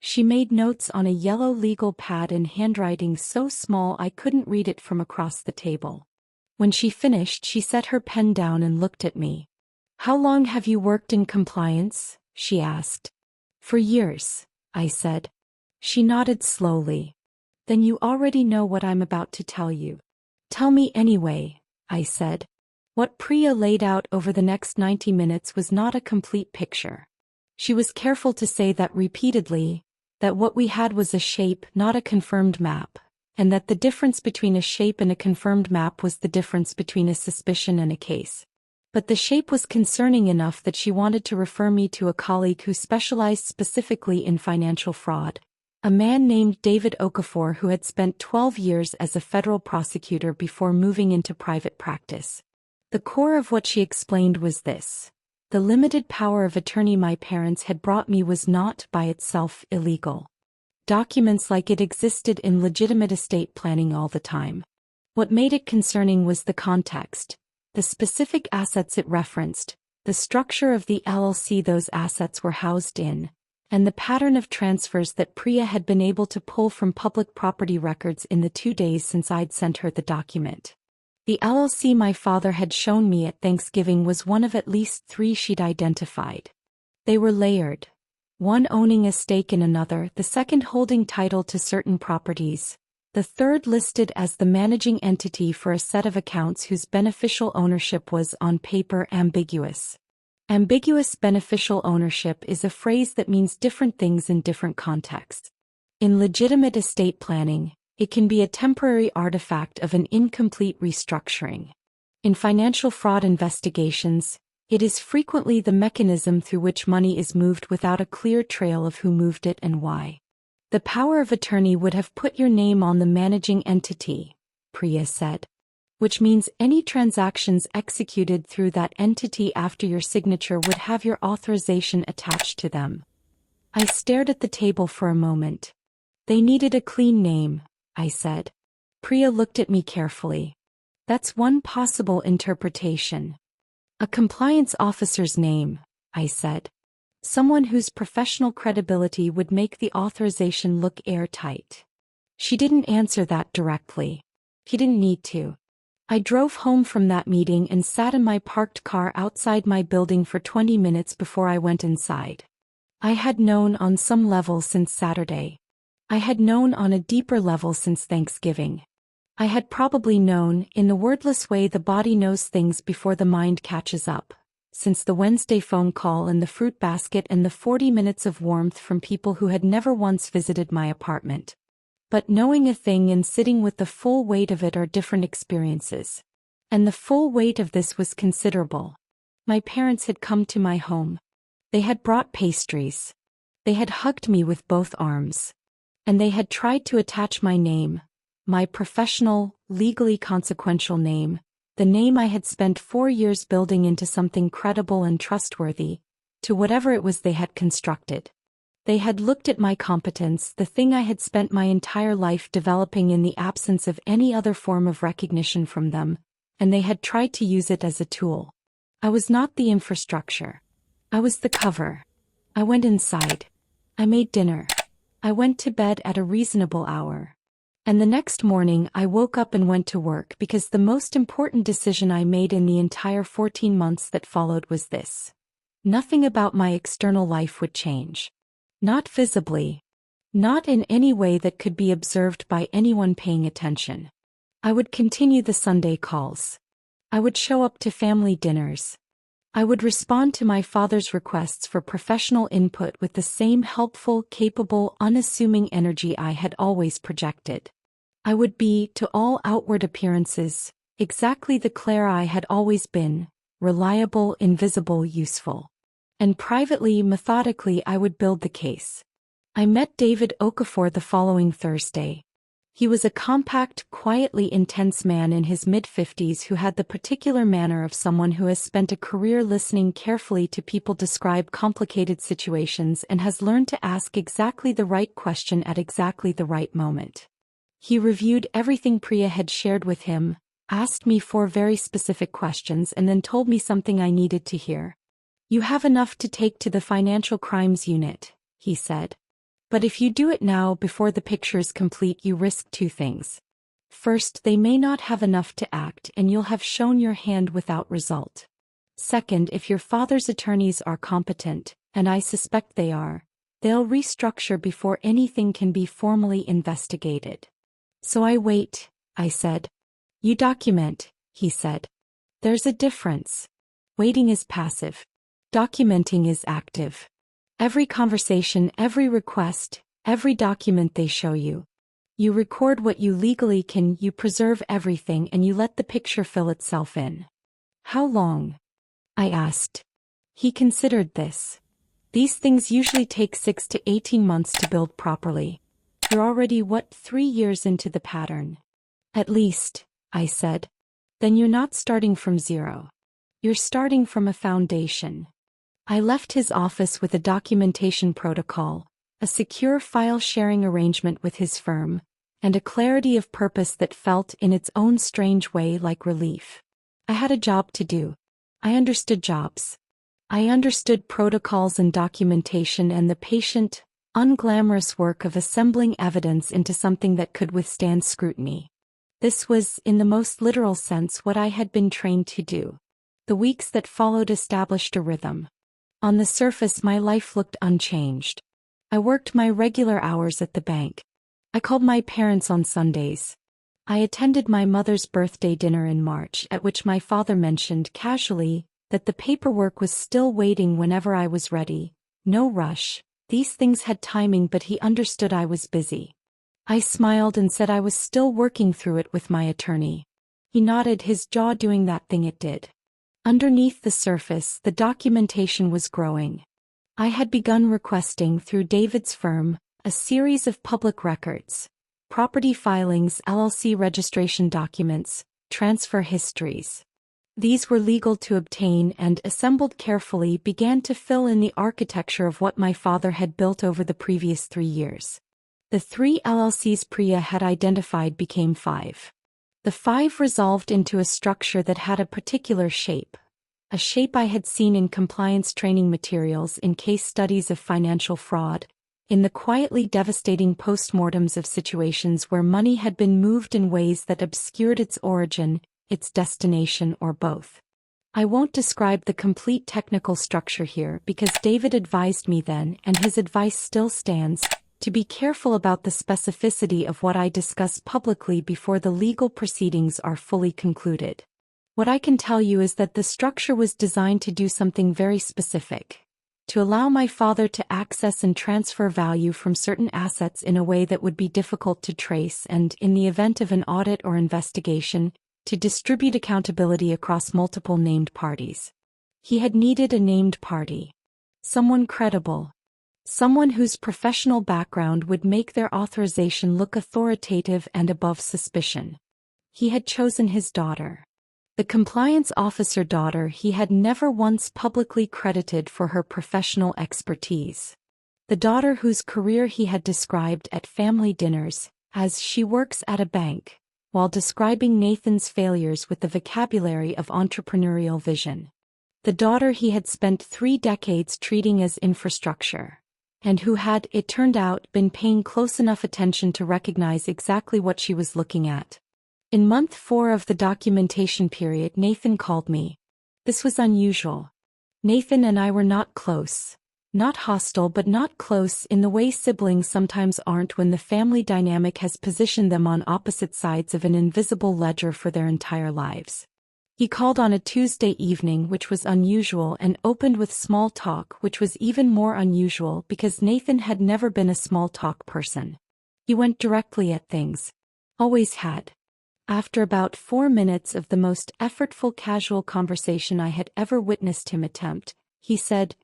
A: She made notes on a yellow legal pad in handwriting so small I couldn't read it from across the table. When she finished, she set her pen down and looked at me. "How long have you worked in compliance?" she asked. "For years," I said. She nodded slowly. "Then you already know what I'm about to tell you." "Tell me anyway," I said. What Priya laid out over the next 90 minutes was not a complete picture. She was careful to say that repeatedly, that what we had was a shape, not a confirmed map, and that the difference between a shape and a confirmed map was the difference between a suspicion and a case. But the shape was concerning enough that she wanted to refer me to a colleague who specialized specifically in financial fraud. A man named David Okafor who had spent 12 years as a federal prosecutor before moving into private practice. The core of what she explained was this: the limited power of attorney my parents had brought me was not, by itself, illegal. Documents like it existed in legitimate estate planning all the time. What made it concerning was the context, the specific assets it referenced, the structure of the LLC those assets were housed in, and the pattern of transfers that Priya had been able to pull from public property records in the 2 days since I'd sent her the document. The LLC my father had shown me at Thanksgiving was one of at least 3 she'd identified. They were layered, one owning a stake in another, the second holding title to certain properties, the third listed as the managing entity for a set of accounts whose beneficial ownership was on paper ambiguous. Ambiguous beneficial ownership is a phrase that means different things in different contexts. In legitimate estate planning, it can be a temporary artifact of an incomplete restructuring. In financial fraud investigations, it is frequently the mechanism through which money is moved without a clear trail of who moved it and why. The power of attorney would have put your name on the managing entity, Priya said, which means any transactions executed through that entity after your signature would have your authorization attached to them. I stared at the table for a moment. They needed a clean name, I said. Priya looked at me carefully. That's one possible interpretation. A compliance officer's name, I said. Someone whose professional credibility would make the authorization look airtight. She didn't answer that directly. He didn't need to. I drove home from that meeting and sat in my parked car outside my building for 20 minutes before I went inside. I had known on some level since Saturday. I had known on a deeper level since Thanksgiving. I had probably known, in the wordless way the body knows things before the mind catches up, since the Wednesday phone call and the fruit basket and the 40 minutes of warmth from people who had never once visited my apartment. But knowing a thing and sitting with the full weight of it are different experiences. And the full weight of this was considerable. My parents had come to my home. They had brought pastries. They had hugged me with both arms. And they had tried to attach my name, my professional, legally consequential name, the name I had spent 4 years building into something credible and trustworthy, to whatever it was they had constructed. They had looked at my competence, the thing I had spent my entire life developing in the absence of any other form of recognition from them, and they had tried to use it as a tool. I was not the infrastructure. I was the cover. I went inside. I made dinner. I went to bed at a reasonable hour. And the next morning I woke up and went to work because the most important decision I made in the entire 14 months that followed was this. Nothing about my external life would change. Not visibly. Not in any way that could be observed by anyone paying attention. I would continue the Sunday calls. I would show up to family dinners. I would respond to my father's requests for professional input with the same helpful, capable, unassuming energy I had always projected. I would be, to all outward appearances, exactly the Claire I had always been, reliable, invisible, useful. And privately, methodically I would build the case. I met David Okafor the following Thursday. He was a compact, quietly intense man in his mid-50s who had the particular manner of someone who has spent a career listening carefully to people describe complicated situations and has learned to ask exactly the right question at exactly the right moment. He reviewed everything Priya had shared with him, asked me 4 very specific questions and then told me something I needed to hear. "You have enough to take to the Financial Crimes Unit," he said. "But if you do it now before the picture is complete you risk 2 things. First, they may not have enough to act and you'll have shown your hand without result. Second, if your father's attorneys are competent, and I suspect they are, they'll restructure before anything can be formally investigated." "So I wait," I said. "You document," he said. "There's a difference. Waiting is passive. Documenting is active. Every conversation, every request, every document they show you. You record what you legally can, you preserve everything and you let the picture fill itself in." "How long?" I asked. He considered this. "These things usually take 6 to 18 months to build properly. You're already, 3 years into the pattern?" "At least," I said. "Then you're not starting from zero. You're starting from a foundation." I left his office with a documentation protocol, a secure file-sharing arrangement with his firm, and a clarity of purpose that felt in its own strange way like relief. I had a job to do. I understood jobs. I understood protocols and documentation and the patient, unglamorous work of assembling evidence into something that could withstand scrutiny. This was, in the most literal sense, what I had been trained to do. The weeks that followed established a rhythm. On the surface, my life looked unchanged. I worked my regular hours at the bank. I called my parents on Sundays. I attended my mother's birthday dinner in March, at which my father mentioned casually that the paperwork was still waiting whenever I was ready. No rush. These things had timing, but he understood I was busy. I smiled and said I was still working through it with my attorney. He nodded, his jaw doing that thing it did. Underneath the surface, the documentation was growing. I had begun requesting through David's firm a series of public records, property filings, LLC registration documents, transfer histories. These were legal to obtain and, assembled carefully, began to fill in the architecture of what my father had built over the previous 3 years. The 3 LLCs Priya had identified became 5. The 5 resolved into a structure that had a particular shape. A shape I had seen in compliance training materials, in case studies of financial fraud, in the quietly devastating postmortems of situations where money had been moved in ways that obscured its origin, its destination, or both. I won't describe the complete technical structure here because David advised me then, and his advice still stands, to be careful about the specificity of what I discuss publicly before the legal proceedings are fully concluded. What I can tell you is that the structure was designed to do something very specific. To allow my father to access and transfer value from certain assets in a way that would be difficult to trace and, in the event of an audit or investigation, to distribute accountability across multiple named parties. He had needed a named party. Someone credible. Someone whose professional background would make their authorization look authoritative and above suspicion. He had chosen his daughter. The compliance officer daughter he had never once publicly credited for her professional expertise. The daughter whose career he had described at family dinners as "she works at a bank," while describing Nathan's failures with the vocabulary of entrepreneurial vision. The daughter he had spent 3 decades treating as infrastructure, and who had, it turned out, been paying close enough attention to recognize exactly what she was looking at. In month 4 of the documentation period, Nathan called me. This was unusual. Nathan and I were not close. Not hostile, but not close in the way siblings sometimes aren't when the family dynamic has positioned them on opposite sides of an invisible ledger for their entire lives. He called on a Tuesday evening, which was unusual, and opened with small talk, which was even more unusual because Nathan had never been a small talk person. He went directly at things. Always had. After about 4 minutes of the most effortful casual conversation I had ever witnessed him attempt, he said,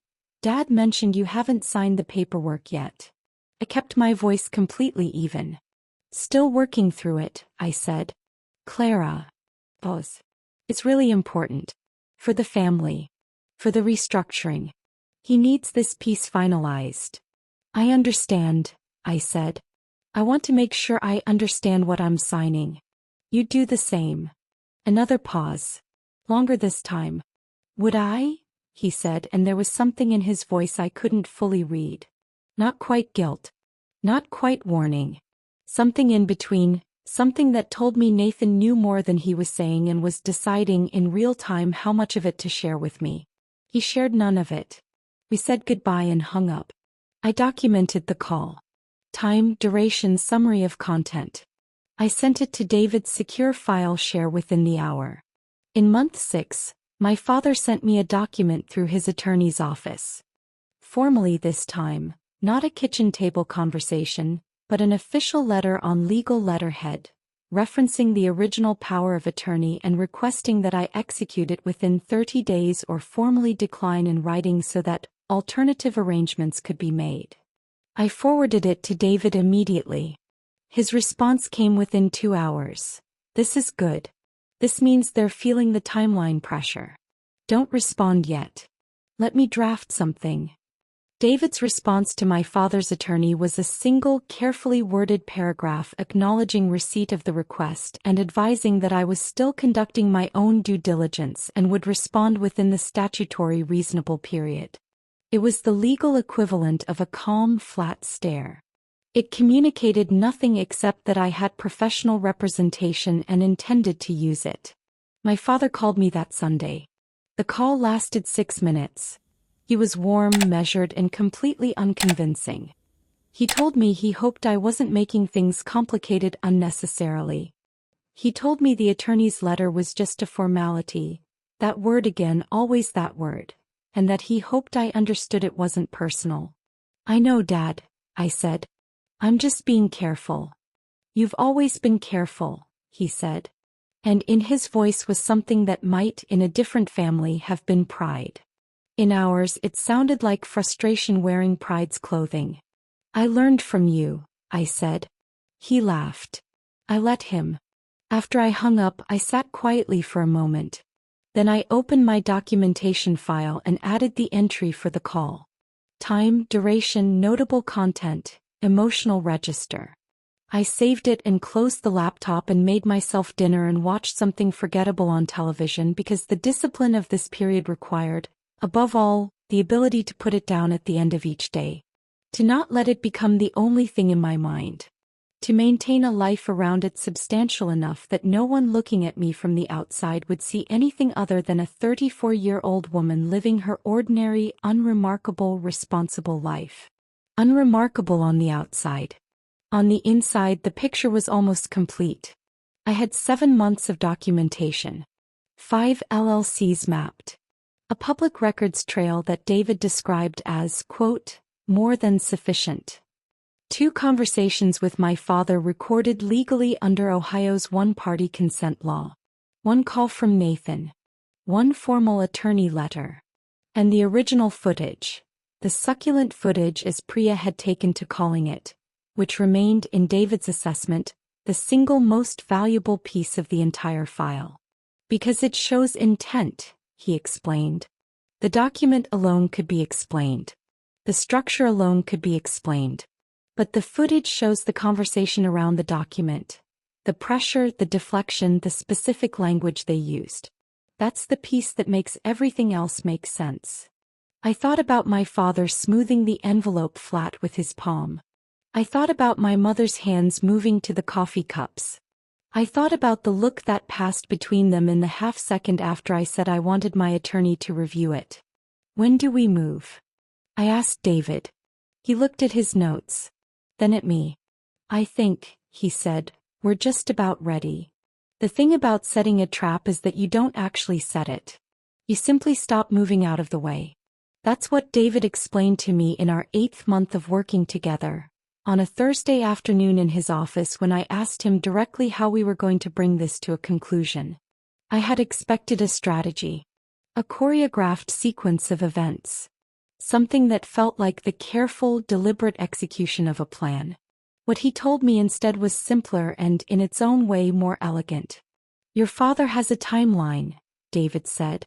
A: "Dad mentioned you haven't signed the paperwork yet." I kept my voice completely even. "Still working through it," I said. "Clara. Pause. It's really important. For the family. For the restructuring. He needs this piece finalized." "I understand," I said. "I want to make sure I understand what I'm signing." "You do the same." Another pause. Longer this time. "Would I?" he said, and there was something in his voice I couldn't fully read. Not quite guilt. Not quite warning. Something in between, something that told me Nathan knew more than he was saying and was deciding in real time how much of it to share with me. He shared none of it. We said goodbye and hung up. I documented the call. Time, duration, summary of content. I sent it to David's secure file share within the hour. In month 6, my father sent me a document through his attorney's office. Formally this time, not a kitchen table conversation, but an official letter on legal letterhead, referencing the original power of attorney and requesting that I execute it within 30 days or formally decline in writing so that alternative arrangements could be made. I forwarded it to David immediately. His response came within 2 hours. "This is good. This means they're feeling the timeline pressure. Don't respond yet. Let me draft something." David's response to my father's attorney was a single, carefully worded paragraph acknowledging receipt of the request and advising that I was still conducting my own due diligence and would respond within the statutory reasonable period. It was the legal equivalent of a calm, flat stare. It communicated nothing except that I had professional representation and intended to use it. My father called me that Sunday. The call lasted 6 minutes. He was warm, measured, and completely unconvincing. He told me he hoped I wasn't making things complicated unnecessarily. He told me the attorney's letter was just a formality, that word again, always that word, and that he hoped I understood it wasn't personal. "I know, Dad," I said. "I'm just being careful." "You've always been careful," he said. And in his voice was something that might, in a different family, have been pride. In ours, it sounded like frustration wearing pride's clothing. "I learned from you," I said. He laughed. I let him. After I hung up, I sat quietly for a moment. Then I opened my documentation file and added the entry for the call. Time, duration, notable content, emotional register. I saved it and closed the laptop and made myself dinner and watched something forgettable on television because the discipline of this period required, above all, the ability to put it down at the end of each day. To not let it become the only thing in my mind. To maintain a life around it substantial enough that no one looking at me from the outside would see anything other than a 34-year-old woman living her ordinary, unremarkable, responsible life. Unremarkable on the outside. On the inside, the picture was almost complete. I had 7 months of documentation. 5 LLCs mapped. A public records trail that David described as, quote, "more than sufficient." 2 conversations with my father recorded legally under Ohio's one-party consent law. 1 call from Nathan. 1 formal attorney letter. And the original footage, the succulent footage as Priya had taken to calling it, which remained, in David's assessment, the single most valuable piece of the entire file. Because it shows intent, he explained. The document alone could be explained. The structure alone could be explained. But the footage shows the conversation around the document. The pressure, the deflection, the specific language they used. That's the piece that makes everything else make sense. I thought about my father smoothing the envelope flat with his palm. I thought about my mother's hands moving to the coffee cups. I thought about the look that passed between them in the half-second after I said I wanted my attorney to review it. "When do we move?" I asked David. He looked at his notes. Then at me. "I think," he said, "we're just about ready." The thing about setting a trap is that you don't actually set it. You simply stop moving out of the way. That's what David explained to me in our 8th month of working together. On a Thursday afternoon in his office when I asked him directly how we were going to bring this to a conclusion. I had expected a strategy. A choreographed sequence of events. Something that felt like the careful, deliberate execution of a plan. What he told me instead was simpler and, in its own way, more elegant. "Your father has a timeline," David said.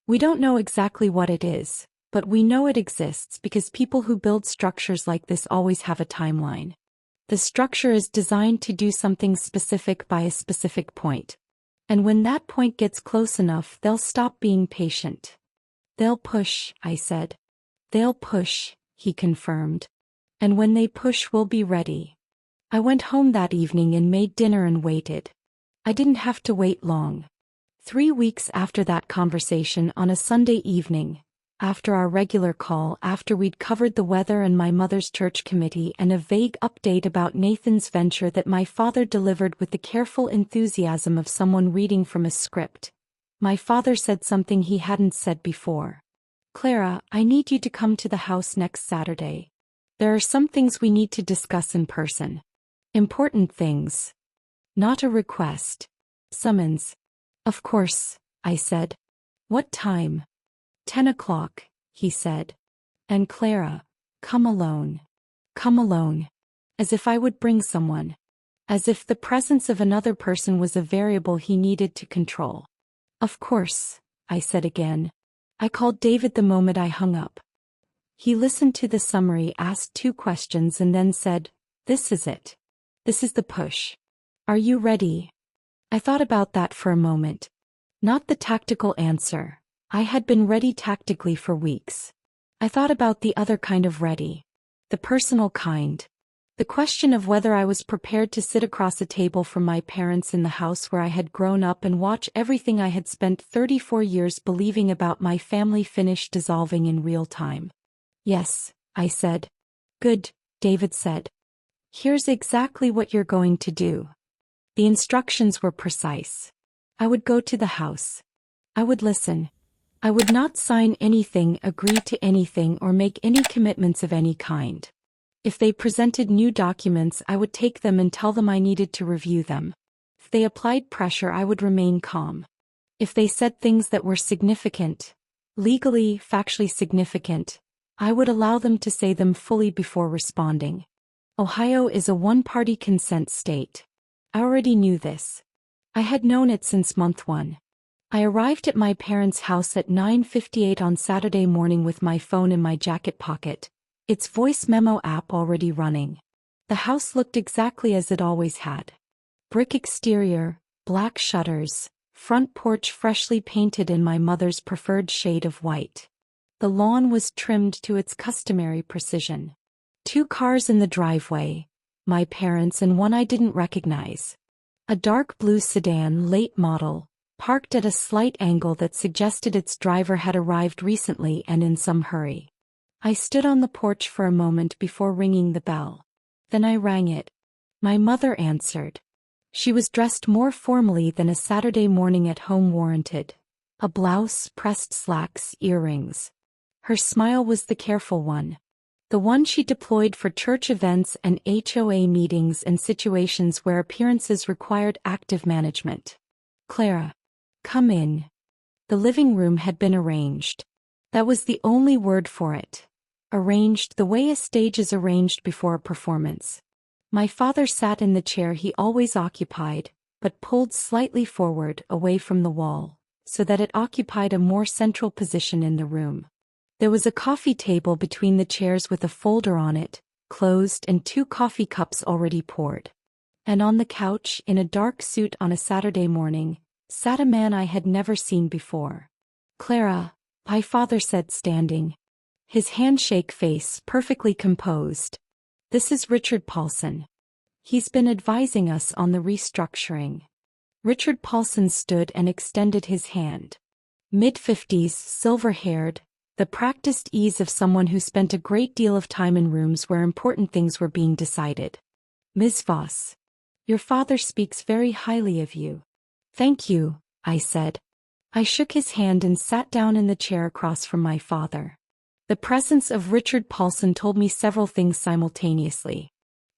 A: "We don't know exactly what it is. But we know it exists because people who build structures like this always have a timeline. The structure is designed to do something specific by a specific point. And when that point gets close enough, they'll stop being patient. They'll push," I said. "They'll push," he confirmed. "And when they push, we'll be ready." I went home that evening and made dinner and waited. I didn't have to wait long. 3 weeks after that conversation on a Sunday evening, after our regular call, after we'd covered the weather and my mother's church committee and a vague update about Nathan's venture that my father delivered with the careful enthusiasm of someone reading from a script, my father said something he hadn't said before. "Clara, I need you to come to the house next Saturday. There are some things we need to discuss in person. Important things. Not a request. Summons." "Of course," I said. "What time?" 10 o'clock, he said. "And Clara, come alone. Come alone." As if I would bring someone. As if the presence of another person was a variable he needed to control. "Of course," I said again. I called David the moment I hung up. He listened to the summary, asked 2 questions and then said, "This is it. This is the push. Are you ready?" I thought about that for a moment. Not the tactical answer. I had been ready tactically for weeks. I thought about the other kind of ready. The personal kind. The question of whether I was prepared to sit across a table from my parents in the house where I had grown up and watch everything I had spent 34 years believing about my family finish dissolving in real time. "Yes," I said. "Good," David said. "Here's exactly what you're going to do." The instructions were precise. I would go to the house. I would listen. I would not sign anything, agree to anything, or make any commitments of any kind. If they presented new documents, I would take them and tell them I needed to review them. If they applied pressure, I would remain calm. If they said things that were significant, legally, factually significant, I would allow them to say them fully before responding. Ohio is a one-party consent state. I already knew this. I had known it since month 1. I arrived at my parents' house at 9:58 on Saturday morning with my phone in my jacket pocket, its voice memo app already running. The house looked exactly as it always had. Brick exterior, black shutters, front porch freshly painted in my mother's preferred shade of white. The lawn was trimmed to its customary precision. 2 cars in the driveway, my parents and one I didn't recognize. A dark blue sedan, late model, parked at a slight angle that suggested its driver had arrived recently and in some hurry. I stood on the porch for a moment before ringing the bell. Then I rang it. My mother answered. She was dressed more formally than a Saturday morning at home warranted. A blouse, pressed slacks, earrings. Her smile was the careful one. The one she deployed for church events and HOA meetings and situations where appearances required active management. "Clara, come in." The living room had been arranged. That was the only word for it. Arranged the way a stage is arranged before a performance. My father sat in the chair he always occupied, but pulled slightly forward, away from the wall, so that it occupied a more central position in the room. There was a coffee table between the chairs with a folder on it, closed, and 2 coffee cups already poured. And on the couch, in a dark suit on a Saturday morning, sat a man I had never seen before. "Clara," my father said, standing. His handshake face perfectly composed. "This is Richard Paulson. He's been advising us on the restructuring." Richard Paulson stood and extended his hand. Mid-50s, silver-haired, the practiced ease of someone who spent a great deal of time in rooms where important things were being decided. "Ms. Voss, your father speaks very highly of you." "Thank you," I said. I shook his hand and sat down in the chair across from my father. The presence of Richard Paulson told me several things simultaneously.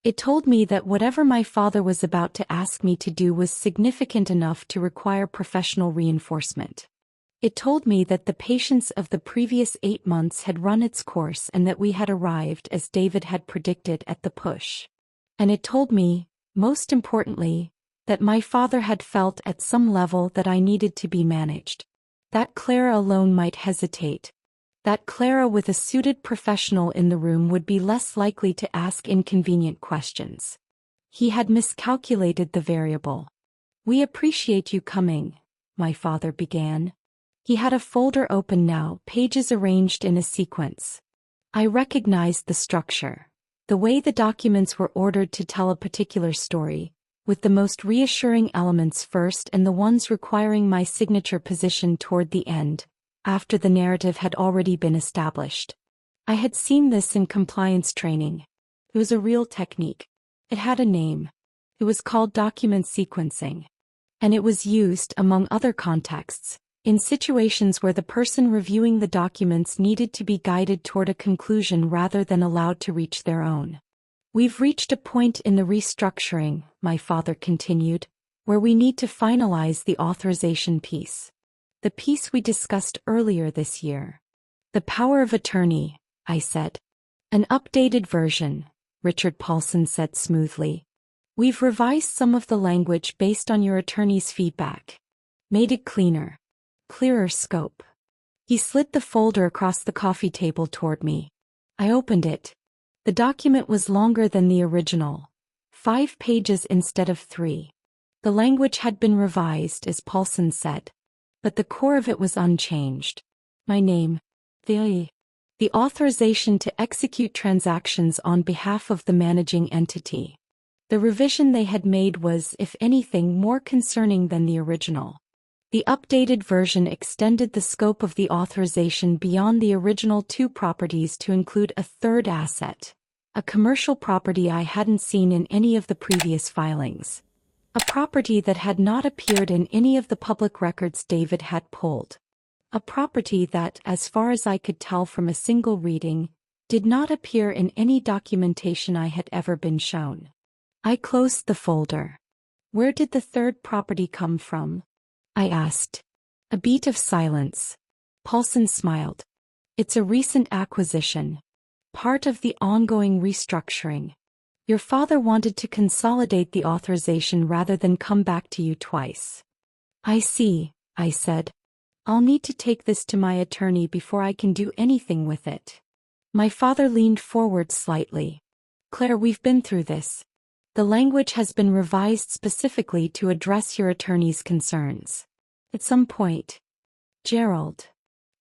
A: It told me that whatever my father was about to ask me to do was significant enough to require professional reinforcement. It told me that the patience of the previous 8 months had run its course and that we had arrived, as David had predicted, at the push. And it told me, most importantly, that my father had felt at some level that I needed to be managed. That Clara alone might hesitate. That Clara with a suited professional in the room would be less likely to ask inconvenient questions. He had miscalculated the variable. "We appreciate you coming," my father began. He had a folder open now, pages arranged in a sequence. I recognized the structure. The way the documents were ordered to tell a particular story, with the most reassuring elements first and the ones requiring my signature position toward the end, after the narrative had already been established. I had seen this in compliance training. It was a real technique. It had a name. It was called document sequencing. And it was used, among other contexts, in situations where the person reviewing the documents needed to be guided toward a conclusion rather than allowed to reach their own. "We've reached a point in the restructuring," my father continued, "where we need to finalize the authorization piece. The piece we discussed earlier this year." "The power of attorney," I said. "An updated version," Richard Paulson said smoothly. "We've revised some of the language based on your attorney's feedback. Made it cleaner. Clearer scope." He slid the folder across the coffee table toward me. I opened it. The document was longer than the original. 5 pages instead of 3. The language had been revised, as Paulson said. But the core of it was unchanged. My name. The authorization to execute transactions on behalf of the managing entity. The revision they had made was, if anything, more concerning than the original. The updated version extended the scope of the authorization beyond the original 2 properties to include a third asset, a commercial property I hadn't seen in any of the previous filings. A property that had not appeared in any of the public records David had pulled. A property that, as far as I could tell from a single reading, did not appear in any documentation I had ever been shown. I closed the folder. Where did the third property come from? I asked. A beat of silence. Paulson smiled. It's a recent acquisition. Part of the ongoing restructuring. Your father wanted to consolidate the authorization rather than come back to you twice. I see, I said. I'll need to take this to my attorney before I can do anything with it. My father leaned forward slightly. Claire, we've been through this. The language has been revised specifically to address your attorney's concerns. At some point. Gerald.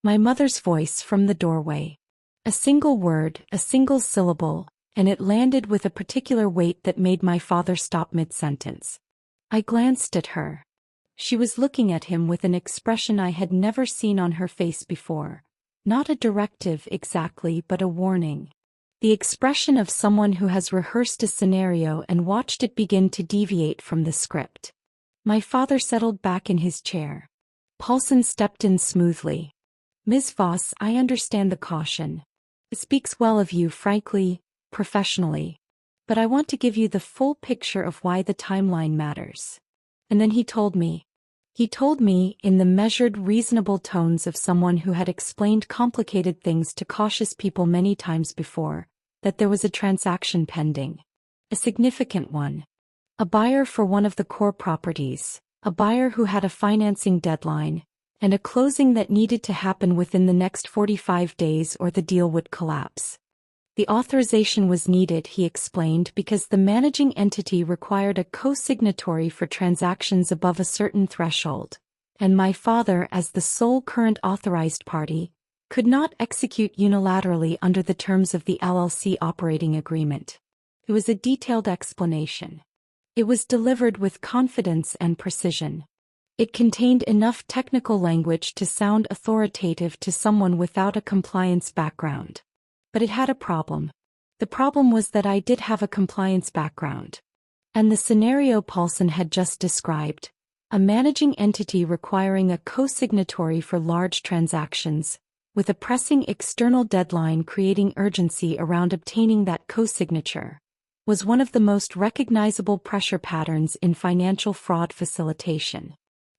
A: My mother's voice from the doorway. A single word, a single syllable, and it landed with a particular weight that made my father stop mid-sentence. I glanced at her. She was looking at him with an expression I had never seen on her face before. Not a directive exactly, but a warning. The expression of someone who has rehearsed a scenario and watched it begin to deviate from the script. My father settled back in his chair. Paulson stepped in smoothly. Ms. Voss, I understand the caution. It speaks well of you, frankly, professionally. But I want to give you the full picture of why the timeline matters. And then he told me, in the measured, reasonable tones of someone who had explained complicated things to cautious people many times before, that there was a transaction pending. A significant one. A buyer for one of the core properties, a buyer who had a financing deadline, and a closing that needed to happen within the next 45 days or the deal would collapse. The authorization was needed, he explained, because the managing entity required a co-signatory for transactions above a certain threshold, and my father, as the sole current authorized party, could not execute unilaterally under the terms of the LLC operating agreement. It was a detailed explanation. It was delivered with confidence and precision. It contained enough technical language to sound authoritative to someone without a compliance background. But it had a problem. The problem was that I did have a compliance background. And the scenario Paulson had just described, a managing entity requiring a co-signatory for large transactions, with a pressing external deadline creating urgency around obtaining that co-signature, was one of the most recognizable pressure patterns in financial fraud facilitation.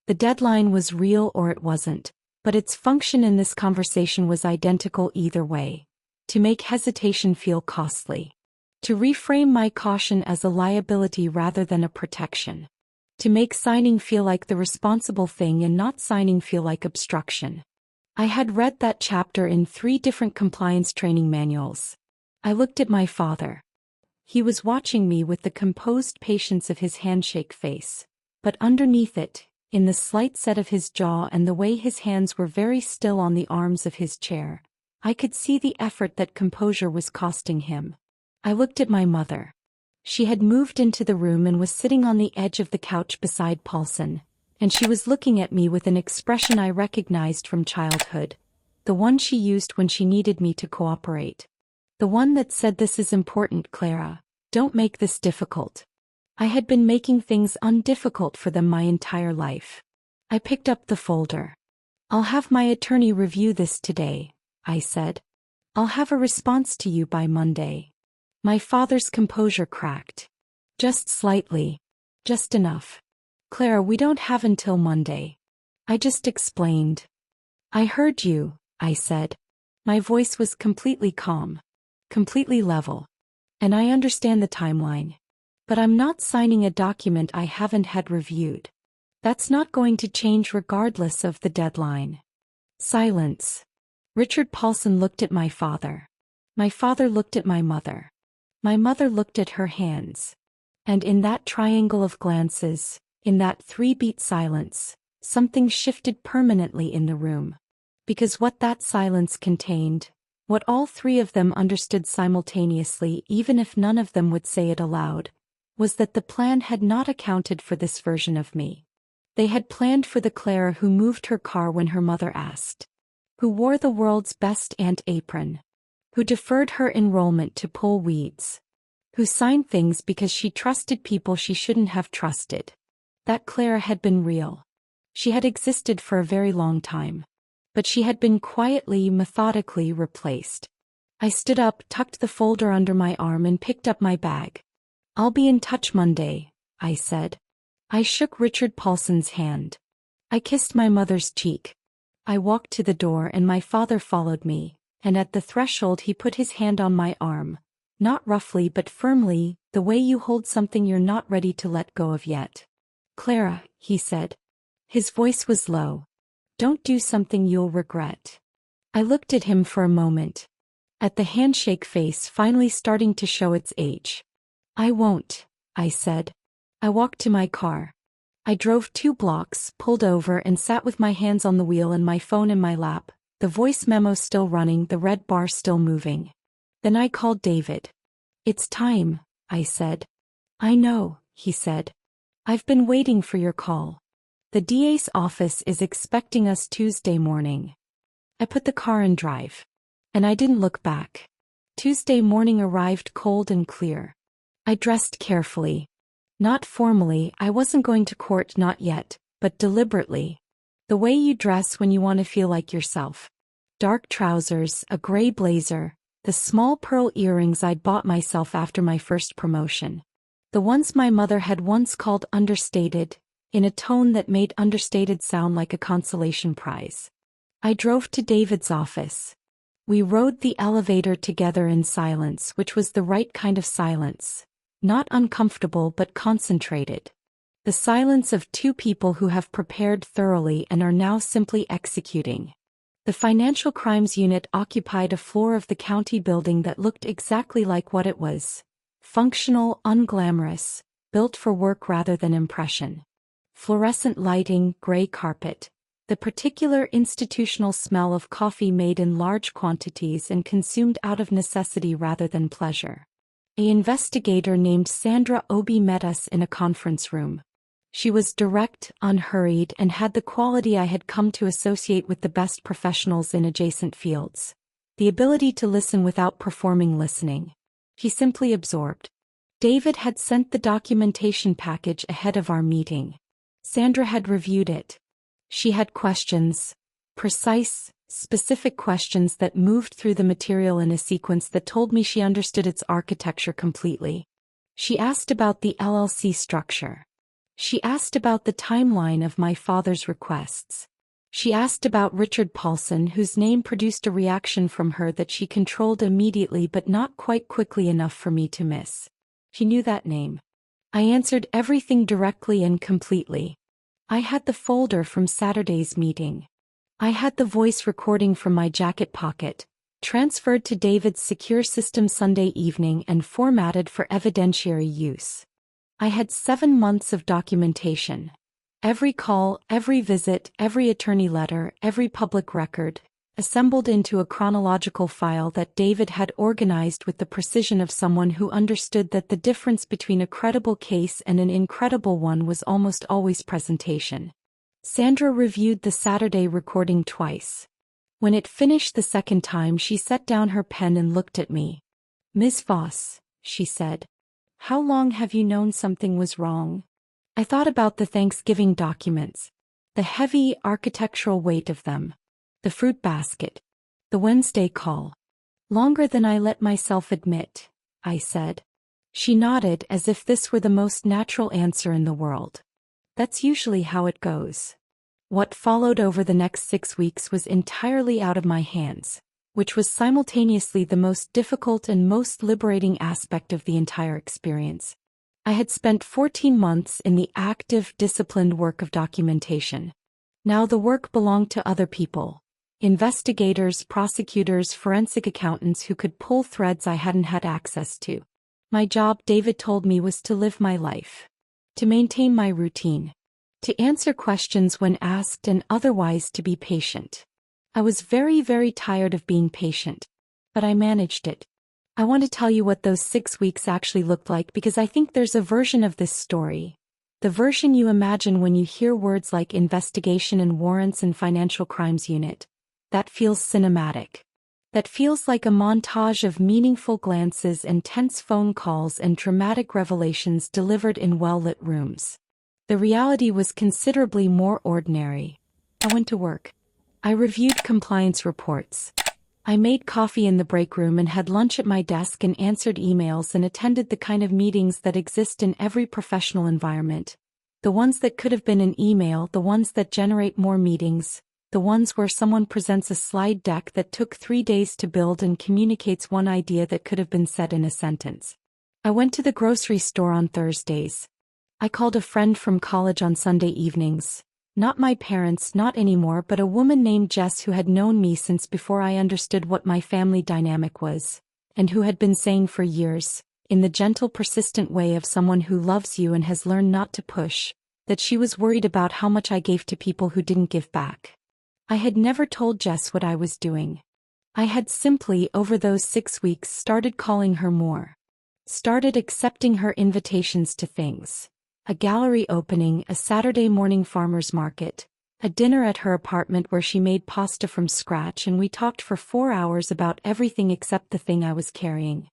A: The deadline was real or it wasn't, but its function in this conversation was identical either way. To make hesitation feel costly. To reframe my caution as a liability rather than a protection. To make signing feel like the responsible thing and not signing feel like obstruction. I had read that chapter in 3 different compliance training manuals. I looked at my father. He was watching me with the composed patience of his handshake face, but underneath it, in the slight set of his jaw and the way his hands were very still on the arms of his chair, I could see the effort that composure was costing him. I looked at my mother. She had moved into the room and was sitting on the edge of the couch beside Paulson, and she was looking at me with an expression I recognized from childhood, the one she used when she needed me to cooperate. The one that said, "This is important, Clara. Don't make this difficult." I had been making things undifficult for them my entire life. I picked up the folder. "I'll have my attorney review this today," I said. "I'll have a response to you by Monday." My father's composure cracked. Just slightly. Just enough. "Clara, we don't have until Monday." I just explained. "I heard you," I said. My voice was completely calm. Completely level. "And I understand the timeline. But I'm not signing a document I haven't had reviewed. That's not going to change regardless of the deadline." Silence. Richard Paulson looked at my father. My father looked at my mother. My mother looked at her hands. And in that triangle of glances, in that three-beat silence, something shifted permanently in the room. Because what that silence contained, what all three of them understood simultaneously even if none of them would say it aloud, was that the plan had not accounted for this version of me. They had planned for the Clara who moved her car when her mother asked. Who wore the world's best aunt apron. Who deferred her enrollment to pull weeds. Who signed things because she trusted people she shouldn't have trusted. That Clara had been real. She had existed for a very long time. But she had been quietly, methodically replaced. I stood up, tucked the folder under my arm and picked up my bag. "I'll be in touch Monday," I said. I shook Richard Paulson's hand. I kissed my mother's cheek. I walked to the door and my father followed me, and at the threshold he put his hand on my arm. Not roughly but firmly, the way you hold something you're not ready to let go of yet. "Clara," he said. His voice was low. "Don't do something you'll regret." I looked at him for a moment. At the handshake face finally starting to show its age. "I won't," I said. I walked to my car. I drove 2 blocks, pulled over and sat with my hands on the wheel and my phone in my lap, the voice memo still running, the red bar still moving. Then I called David. "It's time," I said. "I know," he said. "I've been waiting for your call. The DA's office is expecting us Tuesday morning." I put the car in drive. And I didn't look back. Tuesday morning arrived cold and clear. I dressed carefully. Not formally, I wasn't going to court, not yet, but deliberately. The way you dress when you want to feel like yourself. Dark trousers, a gray blazer, the small pearl earrings I'd bought myself after my first promotion. The ones my mother had once called understated, in a tone that made understated sound like a consolation prize. I drove to David's office. We rode the elevator together in silence, which was the right kind of silence. Not uncomfortable but concentrated. The silence of 2 people who have prepared thoroughly and are now simply executing. The Financial Crimes Unit occupied a floor of the county building that looked exactly like what it was. Functional, unglamorous, built for work rather than impression. Fluorescent lighting, gray carpet. The particular institutional smell of coffee made in large quantities and consumed out of necessity rather than pleasure. An investigator named Sandra Obi met us in a conference room. She was direct, unhurried, and had the quality I had come to associate with the best professionals in adjacent fields. The ability to listen without performing listening. He simply absorbed. David had sent the documentation package ahead of our meeting. Sandra had reviewed it. She had questions. Precise, specific questions that moved through the material in a sequence that told me she understood its architecture completely. She asked about the LLC structure. She asked about the timeline of my father's requests. She asked about Richard Paulson, whose name produced a reaction from her that she controlled immediately but not quite quickly enough for me to miss. She knew that name. I answered everything directly and completely. I had the folder from Saturday's meeting. I had the voice recording from my jacket pocket, transferred to David's secure system Sunday evening and formatted for evidentiary use. I had 7 months of documentation. Every call, every visit, every attorney letter, every public record, assembled into a chronological file that David had organized with the precision of someone who understood that the difference between a credible case and an incredible one was almost always presentation. Sandra reviewed the Saturday recording twice. When it finished the second time, she set down her pen and looked at me. "Ms. Voss," she said, "how long have you known something was wrong?" I thought about the Thanksgiving documents, the heavy architectural weight of them, the fruit basket, the Wednesday call. "Longer than I let myself admit," I said. She nodded as if this were the most natural answer in the world. That's usually how it goes. What followed over the next 6 weeks was entirely out of my hands, which was simultaneously the most difficult and most liberating aspect of the entire experience. I had spent 14 months in the active, disciplined work of documentation. Now the work belonged to other people. Investigators, prosecutors, forensic accountants who could pull threads I hadn't had access to. My job, David told me, was to live my life. To maintain my routine. To answer questions when asked and otherwise to be patient. I was very, very tired of being patient. But I managed it. I want to tell you what those 6 weeks actually looked like because I think there's a version of this story. The version you imagine when you hear words like investigation and warrants and financial crimes unit. That feels cinematic. That feels like a montage of meaningful glances and tense phone calls and dramatic revelations delivered in well-lit rooms. The reality was considerably more ordinary. I went to work. I reviewed compliance reports. I made coffee in the break room and had lunch at my desk and answered emails and attended the kind of meetings that exist in every professional environment. The ones that could have been an email, the ones that generate more meetings, the ones where someone presents a slide deck that took 3 days to build and communicates one idea that could have been said in a sentence. I went to the grocery store on Thursdays. I called a friend from college on Sunday evenings. Not my parents, not anymore, but a woman named Jess who had known me since before I understood what my family dynamic was, and who had been saying for years, in the gentle, persistent way of someone who loves you and has learned not to push, that she was worried about how much I gave to people who didn't give back. I had never told Jess what I was doing. I had simply, over those 6 weeks, started calling her more. Started accepting her invitations to things. A gallery opening, a Saturday morning farmer's market, a dinner at her apartment where she made pasta from scratch and we talked for 4 hours about everything except the thing I was carrying.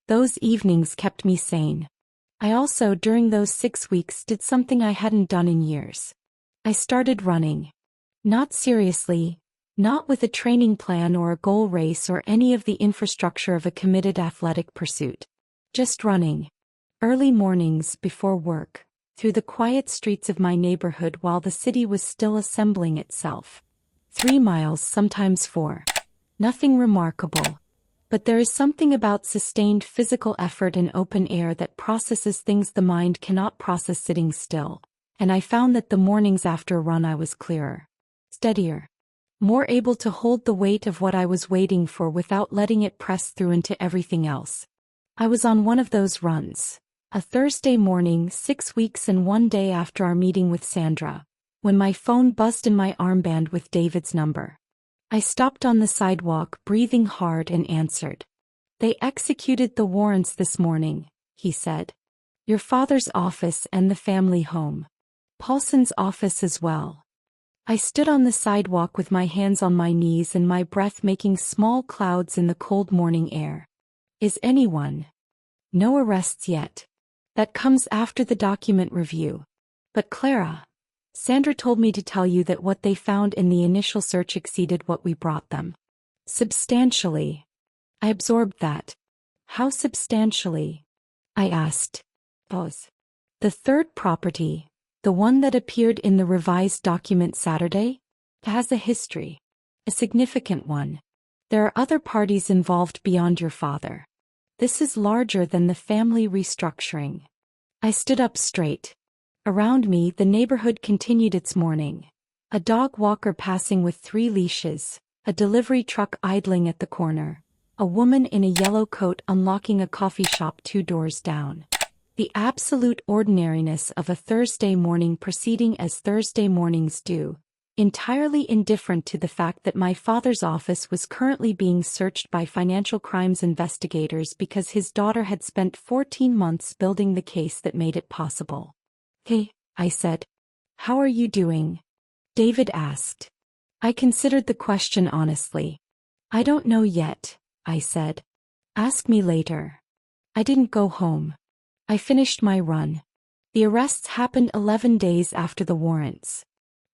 A: Those evenings kept me sane. I also, during those 6 weeks, did something I hadn't done in years. I started running. Not seriously, not with a training plan or a goal race or any of the infrastructure of a committed athletic pursuit. Just running. Early mornings, before work, through the quiet streets of my neighborhood while the city was still assembling itself. 3 miles, sometimes 4. Nothing remarkable. But there is something about sustained physical effort in open air that processes things the mind cannot process sitting still, and I found that the mornings after a run I was clearer. Steadier. More able to hold the weight of what I was waiting for without letting it press through into everything else. I was on one of those runs. A Thursday morning, 6 weeks and 1 day after our meeting with Sandra, when my phone buzzed in my armband with David's number. I stopped on the sidewalk, breathing hard, and answered. "They executed the warrants this morning," he said. "Your father's office and the family home. Paulson's office as well." I stood on the sidewalk with my hands on my knees and my breath making small clouds in the cold morning air. Is anyone? No arrests yet. That comes after the document review. But Clara, Sandra told me to tell you that what they found in the initial search exceeded what we brought them. Substantially. I absorbed that. How substantially? I asked. Pause. The third property, the one that appeared in the revised document Saturday, has a history. A significant one. There are other parties involved beyond your father. This is larger than the family restructuring. I stood up straight. Around me, the neighborhood continued its morning. A dog walker passing with 3 leashes, a delivery truck idling at the corner, a woman in a yellow coat unlocking a coffee shop 2 doors down. The absolute ordinariness of a Thursday morning proceeding as Thursday mornings do, entirely indifferent to the fact that my father's office was currently being searched by financial crimes investigators because his daughter had spent 14 months building the case that made it possible. "Hey," I said. "How are you doing?" David asked. I considered the question honestly. "I don't know yet," I said. "Ask me later." I didn't go home. I finished my run. The arrests happened 11 days after the warrants.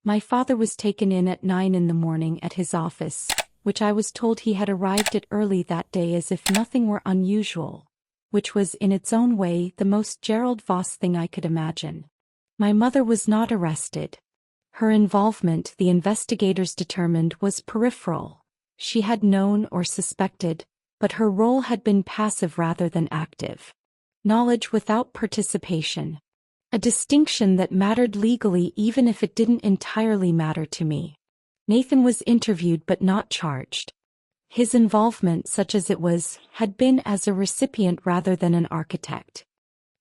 A: My father was taken in at 9 in the morning at his office, which I was told he had arrived at early that day as if nothing were unusual, which was in its own way the most Gerald Voss thing I could imagine. My mother was not arrested. Her involvement, the investigators determined, was peripheral. She had known or suspected, but her role had been passive rather than active. Knowledge without participation. A distinction that mattered legally even if it didn't entirely matter to me. Nathan was interviewed but not charged. His involvement, such as it was, had been as a recipient rather than an architect.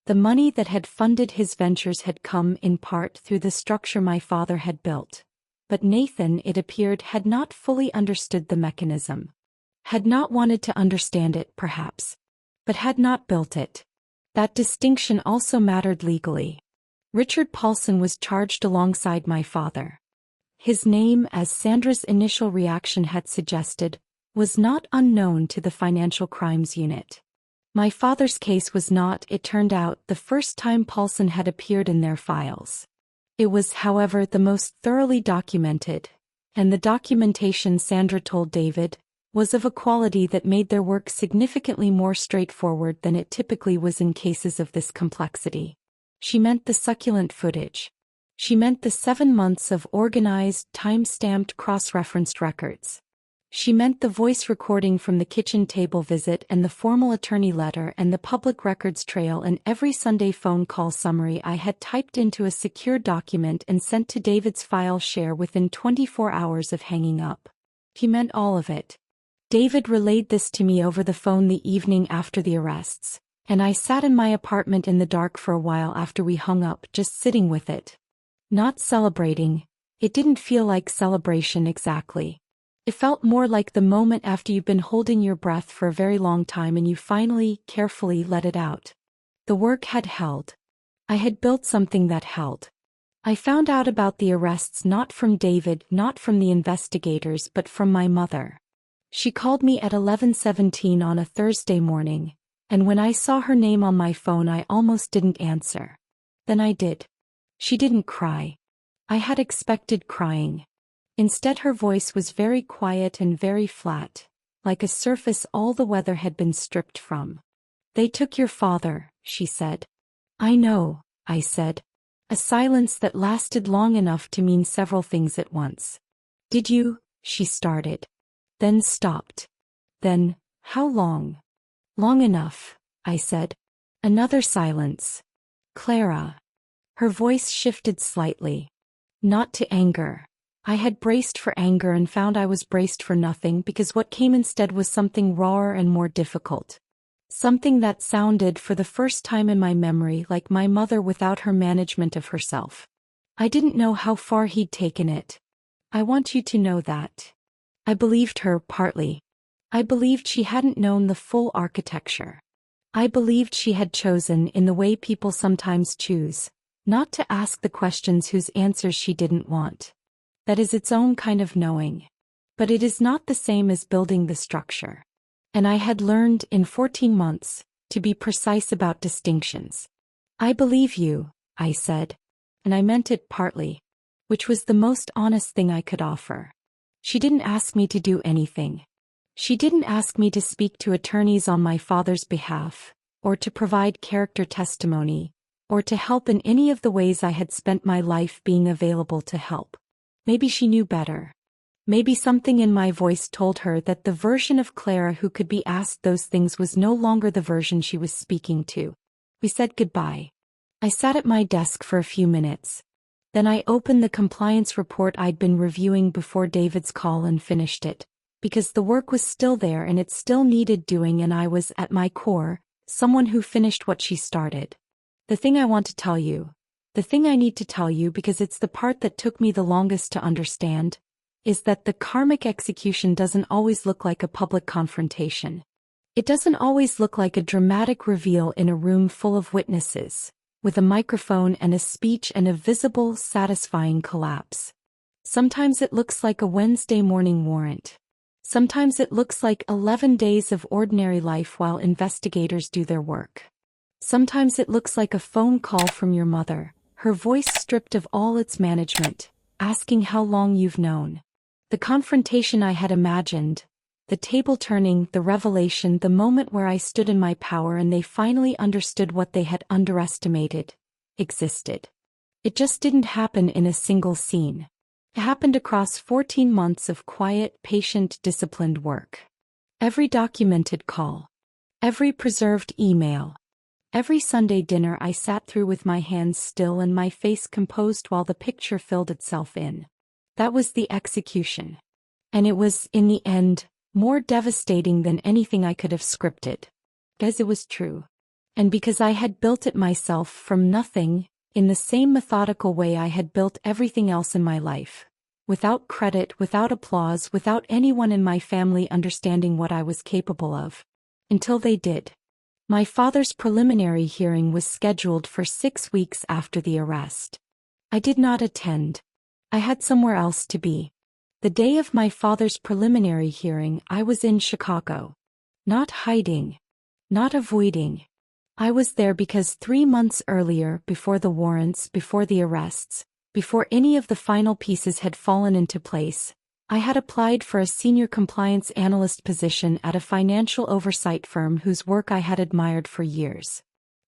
A: The money that had funded his ventures had come in part through the structure my father had built. But Nathan, it appeared, had not fully understood the mechanism. Had not wanted to understand it, perhaps. But had not built it. That distinction also mattered legally. Richard Paulson was charged alongside my father. His name, as Sandra's initial reaction had suggested, was not unknown to the Financial Crimes Unit. My father's case was not, it turned out, the first time Paulson had appeared in their files. It was, however, the most thoroughly documented, and the documentation, Sandra told David, was of a quality that made their work significantly more straightforward than it typically was in cases of this complexity. She meant the succulent footage. She meant the 7 months of organized, time-stamped cross-referenced records. She meant the voice recording from the kitchen table visit and the formal attorney letter and the public records trail and every Sunday phone call summary I had typed into a secure document and sent to David's file share within 24 hours of hanging up. He meant all of it. David relayed this to me over the phone the evening after the arrests, and I sat in my apartment in the dark for a while after we hung up, just sitting with it. Not celebrating. It didn't feel like celebration exactly. It felt more like the moment after you've been holding your breath for a very long time and you finally, carefully let it out. The work had held. I had built something that held. I found out about the arrests not from David, not from the investigators, but from my mother. She called me at 11:17 on a Thursday morning, and when I saw her name on my phone I almost didn't answer. Then I did. She didn't cry. I had expected crying. Instead her voice was very quiet and very flat, like a surface all the weather had been stripped from. "They took your father," she said. "I know," I said. A silence that lasted long enough to mean several things at once. "Did you?" she started. Then stopped. Then, "How long?" "Long enough," I said. Another silence. "Clara." Her voice shifted slightly. Not to anger. I had braced for anger and found I was braced for nothing because what came instead was something rawer and more difficult. Something that sounded, for the first time in my memory, like my mother without her management of herself. I didn't know how far he'd taken it. "I want you to know that." I believed her, partly. I believed she hadn't known the full architecture. I believed she had chosen, in the way people sometimes choose, not to ask the questions whose answers she didn't want. That is its own kind of knowing. But it is not the same as building the structure. And I had learned, in 14 months, to be precise about distinctions. "I believe you," I said. And I meant it partly. Which was the most honest thing I could offer. She didn't ask me to do anything. She didn't ask me to speak to attorneys on my father's behalf, or to provide character testimony, or to help in any of the ways I had spent my life being available to help. Maybe she knew better. Maybe something in my voice told her that the version of Clara who could be asked those things was no longer the version she was speaking to. We said goodbye. I sat at my desk for a few minutes. Then I opened the compliance report I'd been reviewing before David's call and finished it, because the work was still there and it still needed doing, and I was, at my core, someone who finished what she started. The thing I want to tell you, the thing I need to tell you because it's the part that took me the longest to understand, is that the karmic execution doesn't always look like a public confrontation. It doesn't always look like a dramatic reveal in a room full of witnesses, with a microphone and a speech and a visible, satisfying collapse. Sometimes it looks like a Wednesday morning warrant. Sometimes it looks like 11 days of ordinary life while investigators do their work. Sometimes it looks like a phone call from your mother, her voice stripped of all its management, asking how long you've known. The confrontation I had imagined, the table turning, the revelation, the moment where I stood in my power and they finally understood what they had underestimated, existed. It just didn't happen in a single scene. It happened across 14 months of quiet, patient, disciplined work. Every documented call. Every preserved email. Every Sunday dinner I sat through with my hands still and my face composed while the picture filled itself in. That was the execution. And it was, in the end, more devastating than anything I could have scripted. Because it was true. And because I had built it myself from nothing, in the same methodical way I had built everything else in my life. Without credit, without applause, without anyone in my family understanding what I was capable of. Until they did. My father's preliminary hearing was scheduled for 6 weeks after the arrest. I did not attend. I had somewhere else to be. The day of my father's preliminary hearing, I was in Chicago. Not hiding. Not avoiding. I was there because 3 months earlier, before the warrants, before the arrests, before any of the final pieces had fallen into place, I had applied for a senior compliance analyst position at a financial oversight firm whose work I had admired for years.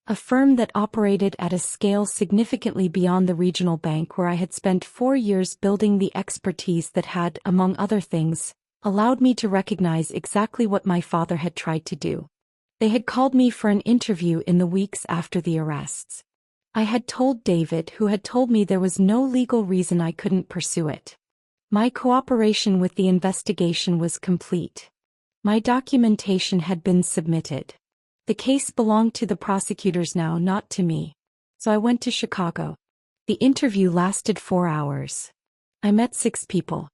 A: A firm that operated at a scale significantly beyond the regional bank where I had spent 4 years building the expertise that had, among other things, allowed me to recognize exactly what my father had tried to do. They had called me for an interview in the weeks after the arrests. I had told David, who had told me there was no legal reason I couldn't pursue it. My cooperation with the investigation was complete. My documentation had been submitted. The case belonged to the prosecutors now, not to me. So I went to Chicago. The interview lasted 4 hours. I met 6 people.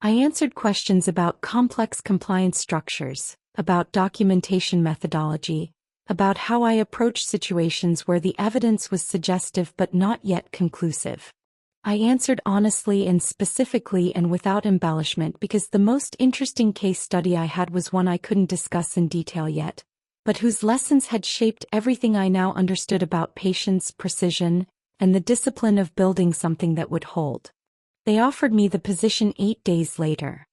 A: I answered questions about complex compliance structures, about documentation methodology, about how I approach situations where the evidence was suggestive but not yet conclusive. I answered honestly and specifically and without embellishment because the most interesting case study I had was one I couldn't discuss in detail yet, but whose lessons had shaped everything I now understood about patience, precision, and the discipline of building something that would hold. They offered me the position 8 days later.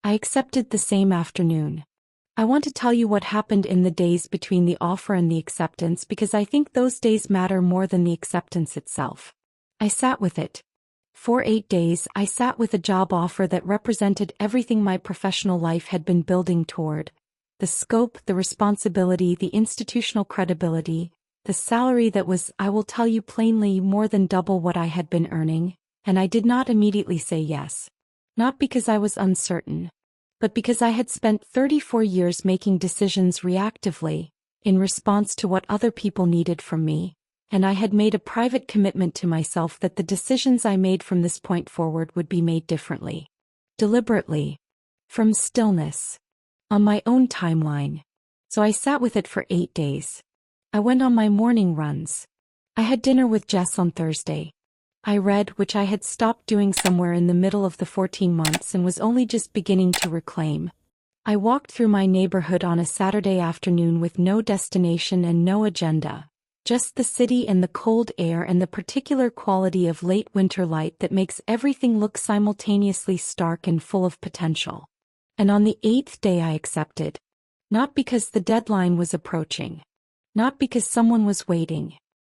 A: I accepted the same afternoon. I want to tell you what happened in the days between the offer and the acceptance because I think those days matter more than the acceptance itself. I sat with it. For 8 days, I sat with a job offer that represented everything my professional life had been building toward. The scope, the responsibility, the institutional credibility, the salary that was, I will tell you plainly, more than double what I had been earning, and I did not immediately say yes. Not because I was uncertain, but because I had spent 34 years making decisions reactively, in response to what other people needed from me, and I had made a private commitment to myself that the decisions I made from this point forward would be made differently. Deliberately. From stillness. On my own timeline. So I sat with it for 8 days. I went on my morning runs. I had dinner with Jess on Thursday. I read, which I had stopped doing somewhere in the middle of the 14 months and was only just beginning to reclaim. I walked through my neighborhood on a Saturday afternoon with no destination and no agenda. Just the city and the cold air and the particular quality of late winter light that makes everything look simultaneously stark and full of potential. And on the 8th day I accepted. Not because the deadline was approaching. Not because someone was waiting.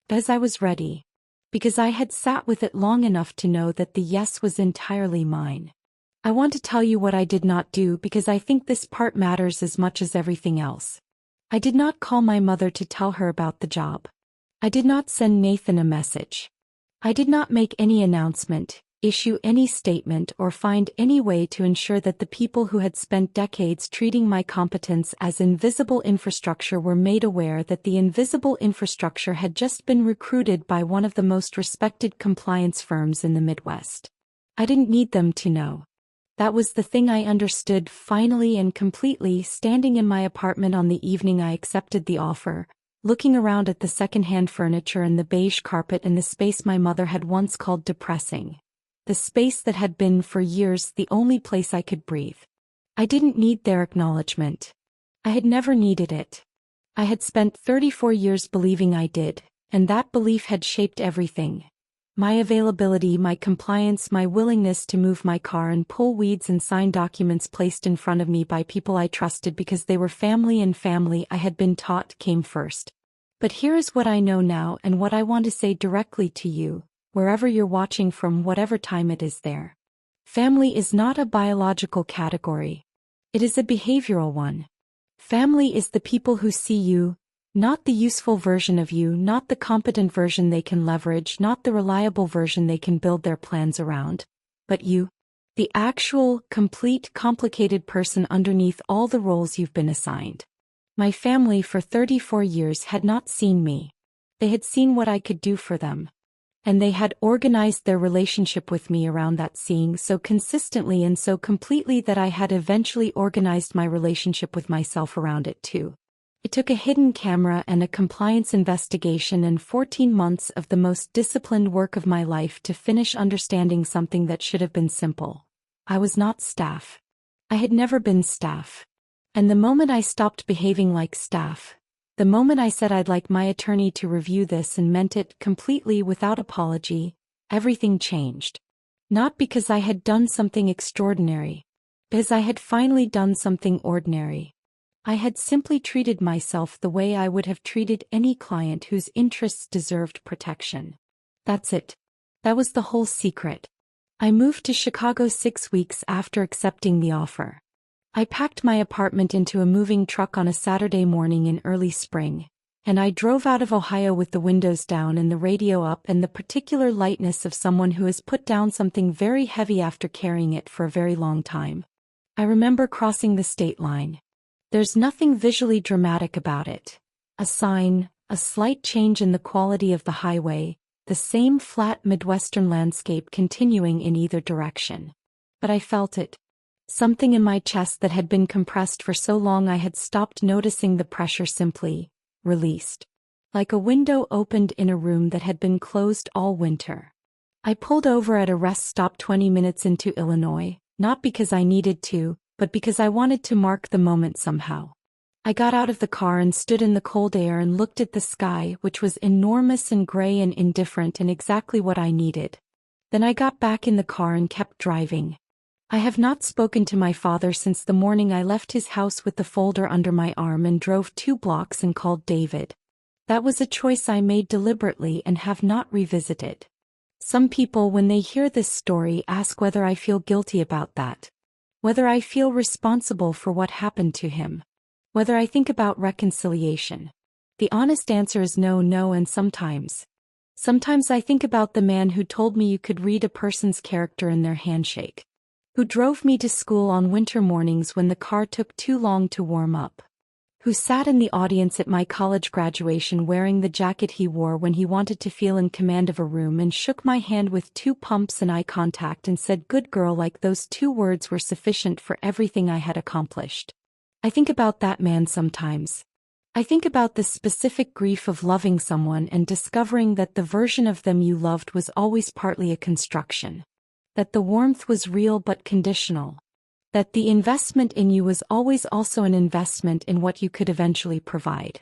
A: As I was ready. Because I had sat with it long enough to know that the yes was entirely mine. I want to tell you what I did not do because I think this part matters as much as everything else. I did not call my mother to tell her about the job. I did not send Nathan a message. I did not make any announcement, issue any statement or find any way to ensure that the people who had spent decades treating my competence as invisible infrastructure were made aware that the invisible infrastructure had just been recruited by one of the most respected compliance firms in the Midwest. I didn't need them to know. That was the thing I understood finally and completely standing in my apartment on the evening I accepted the offer, looking around at the second-hand furniture and the beige carpet and the space my mother had once called depressing. The space that had been for years the only place I could breathe. I didn't need their acknowledgement. I had never needed it. I had spent 34 years believing I did, and that belief had shaped everything. My availability, my compliance, my willingness to move my car and pull weeds and sign documents placed in front of me by people I trusted because they were family and family I had been taught came first. But here is what I know now and what I want to say directly to you, wherever you're watching from, whatever time it is there. Family is not a biological category. It is a behavioral one. Family is the people who see you, not the useful version of you, not the competent version they can leverage, not the reliable version they can build their plans around, but you. The actual, complete, complicated person underneath all the roles you've been assigned. My family for 34 years had not seen me. They had seen what I could do for them. And they had organized their relationship with me around that seeing so consistently and so completely that I had eventually organized my relationship with myself around it too. It took a hidden camera and a compliance investigation and 14 months of the most disciplined work of my life to finish understanding something that should have been simple. I was not staff. I had never been staff. And the moment I stopped behaving like staff, the moment I said I'd like my attorney to review this and meant it completely without apology, everything changed. Not because I had done something extraordinary, because I had finally done something ordinary. I had simply treated myself the way I would have treated any client whose interests deserved protection. That's it. That was the whole secret. I moved to Chicago 6 weeks after accepting the offer. I packed my apartment into a moving truck on a Saturday morning in early spring, and I drove out of Ohio with the windows down and the radio up and the particular lightness of someone who has put down something very heavy after carrying it for a very long time. I remember crossing the state line. There's nothing visually dramatic about it. A sign, a slight change in the quality of the highway, the same flat Midwestern landscape continuing in either direction. But I felt it. Something in my chest that had been compressed for so long I had stopped noticing the pressure simply released. Like a window opened in a room that had been closed all winter. I pulled over at a rest stop 20 minutes into Illinois, not because I needed to, but because I wanted to mark the moment somehow. I got out of the car and stood in the cold air and looked at the sky, which was enormous and gray and indifferent and exactly what I needed. Then I got back in the car and kept driving. I have not spoken to my father since the morning I left his house with the folder under my arm and drove 2 blocks and called David. That was a choice I made deliberately and have not revisited. Some people, when they hear this story, ask whether I feel guilty about that. Whether I feel responsible for what happened to him. Whether I think about reconciliation. The honest answer is no, and sometimes. Sometimes I think about the man who told me you could read a person's character in their handshake. Who drove me to school on winter mornings when the car took too long to warm up. Who sat in the audience at my college graduation wearing the jacket he wore when he wanted to feel in command of a room and shook my hand with 2 pumps and eye contact and said "good girl" like those 2 words were sufficient for everything I had accomplished. I think about that man sometimes. I think about the specific grief of loving someone and discovering that the version of them you loved was always partly a construction. That the warmth was real but conditional. That the investment in you was always also an investment in what you could eventually provide.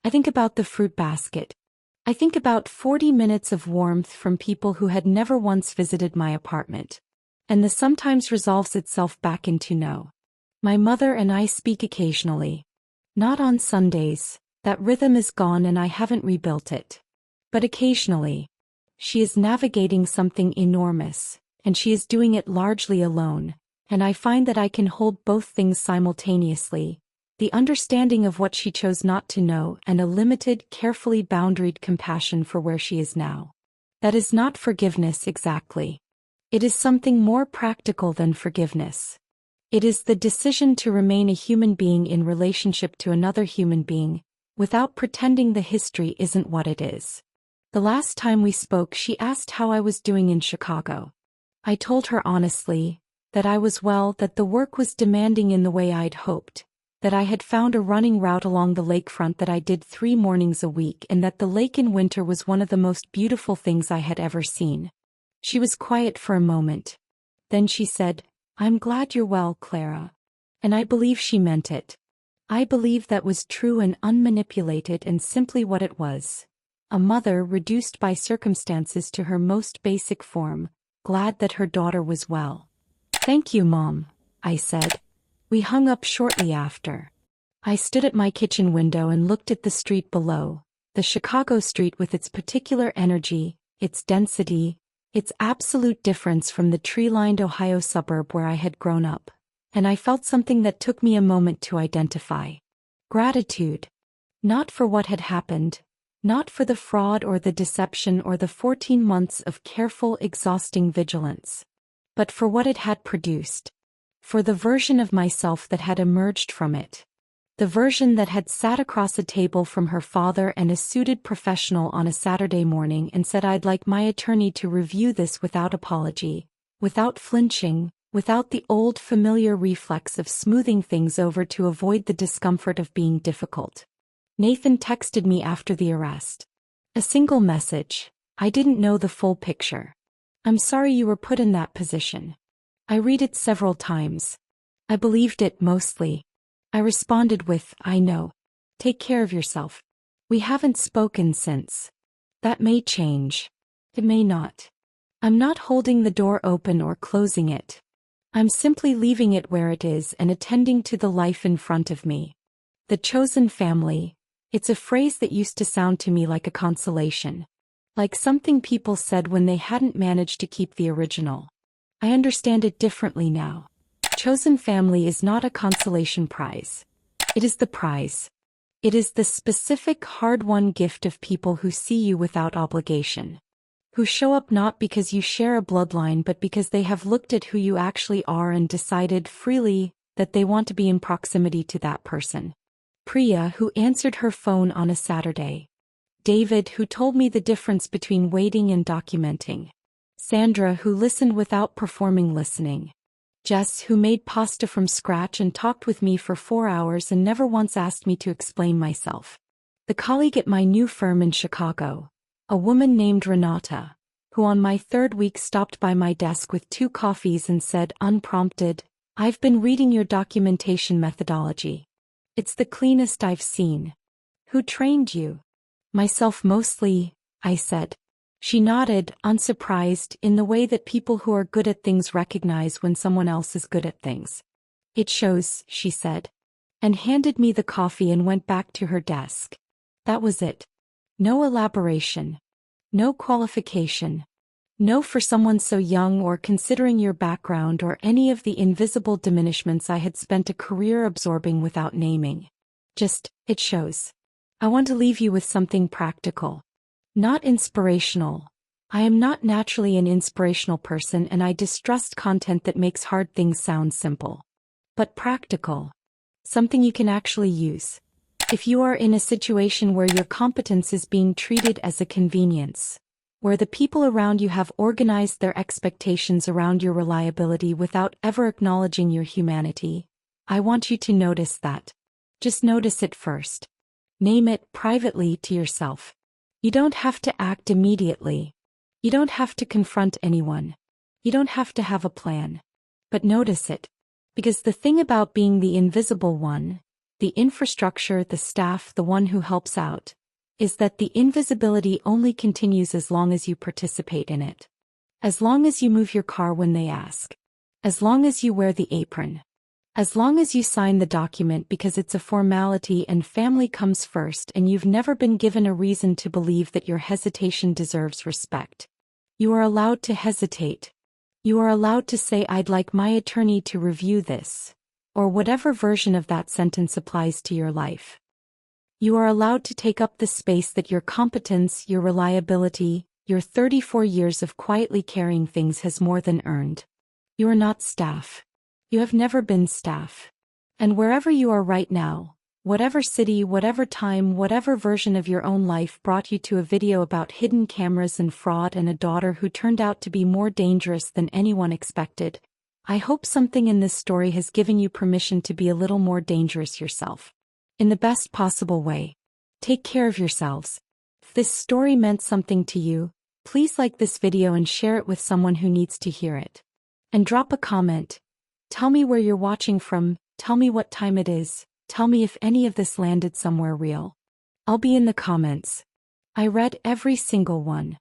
A: I think about the fruit basket. I think about 40 minutes of warmth from people who had never once visited my apartment. And the sometimes resolves itself back into no. My mother and I speak occasionally. Not on Sundays, that rhythm is gone and I haven't rebuilt it. But occasionally. She is navigating something enormous. And she is doing it largely alone, and I find that I can hold both things simultaneously, the understanding of what she chose not to know and a limited, carefully boundaried compassion for where she is now. That is not forgiveness exactly. It is something more practical than forgiveness. It is the decision to remain a human being in relationship to another human being, without pretending the history isn't what it is. The last time we spoke she asked how I was doing in Chicago. I told her honestly, that I was well, that the work was demanding in the way I'd hoped, that I had found a running route along the lakefront that I did 3 mornings a week and that the lake in winter was one of the most beautiful things I had ever seen. She was quiet for a moment. Then she said, "I'm glad you're well, Clara." And I believe she meant it. I believe that was true and unmanipulated and simply what it was. A mother reduced by circumstances to her most basic form, glad that her daughter was well. "Thank you, Mom," I said. We hung up shortly after. I stood at my kitchen window and looked at the street below, the Chicago street with its particular energy, its density, its absolute difference from the tree-lined Ohio suburb where I had grown up, and I felt something that took me a moment to identify. Gratitude. Not for what had happened, not for the fraud or the deception or the 14 months of careful, exhausting vigilance. but for what it had produced. For the version of myself that had emerged from it. The version that had sat across a table from her father and a suited professional on a Saturday morning and said, "I'd like my attorney to review this without apology, without flinching, without the old familiar reflex of smoothing things over to avoid the discomfort of being difficult." Nathan texted me after the arrest. A single message. "I didn't know the full picture. I'm sorry you were put in that position." I read it several times. I believed it mostly. I responded with, "I know. Take care of yourself." We haven't spoken since. That may change. It may not. I'm not holding the door open or closing it. I'm simply leaving it where it is and attending to the life in front of me. The chosen family. It's a phrase that used to sound to me like a consolation. Like something people said when they hadn't managed to keep the original. I understand it differently now. Chosen family is not a consolation prize. It is the prize. It is the specific hard-won gift of people who see you without obligation. Who show up not because you share a bloodline but because they have looked at who you actually are and decided freely that they want to be in proximity to that person. Priya, who answered her phone on a Saturday. David, who told me the difference between waiting and documenting. Sandra, who listened without performing listening. Jess, who made pasta from scratch and talked with me for 4 hours and never once asked me to explain myself. The colleague at my new firm in Chicago. A woman named Renata, who on my 3rd week stopped by my desk with 2 coffees and said, unprompted, "I've been reading your documentation methodology. It's the cleanest I've seen." "Who trained you?" "Myself mostly," I said. She nodded, unsurprised, in the way that people who are good at things recognize when someone else is good at things. "It shows," she said. And handed me the coffee and went back to her desk. That was it. No elaboration. No qualification. No for someone so young or considering your background or any of the invisible diminishments I had spent a career absorbing without naming. Just, it shows. I want to leave you with something practical. Not inspirational. I am not naturally an inspirational person and I distrust content that makes hard things sound simple. But practical. Something you can actually use. If you are in a situation where your competence is being treated as a convenience, where the people around you have organized their expectations around your reliability without ever acknowledging your humanity, I want you to notice that. Just notice it first. Name it privately to yourself. You don't have to act immediately. You don't have to confront anyone. You don't have to have a plan. But notice it. Because the thing about being the invisible one, the infrastructure, the staff, the one who helps out, is that the invisibility only continues as long as you participate in it. As long as you move your car when they ask. As long as you wear the apron. As long as you sign the document because it's a formality and family comes first and you've never been given a reason to believe that your hesitation deserves respect. You are allowed to hesitate. You are allowed to say, "I'd like my attorney to review this," or whatever version of that sentence applies to your life. You are allowed to take up the space that your competence, your reliability, your 34 years of quietly carrying things has more than earned. You are not staff. You have never been staff. And wherever you are right now, whatever city, whatever time, whatever version of your own life brought you to a video about hidden cameras and fraud and a daughter who turned out to be more dangerous than anyone expected, I hope something in this story has given you permission to be a little more dangerous yourself. In the best possible way. Take care of yourselves. If this story meant something to you, please like this video and share it with someone who needs to hear it. And drop a comment. Tell me where you're watching from, tell me what time it is, tell me if any of this landed somewhere real. I'll be in the comments. I read every single one.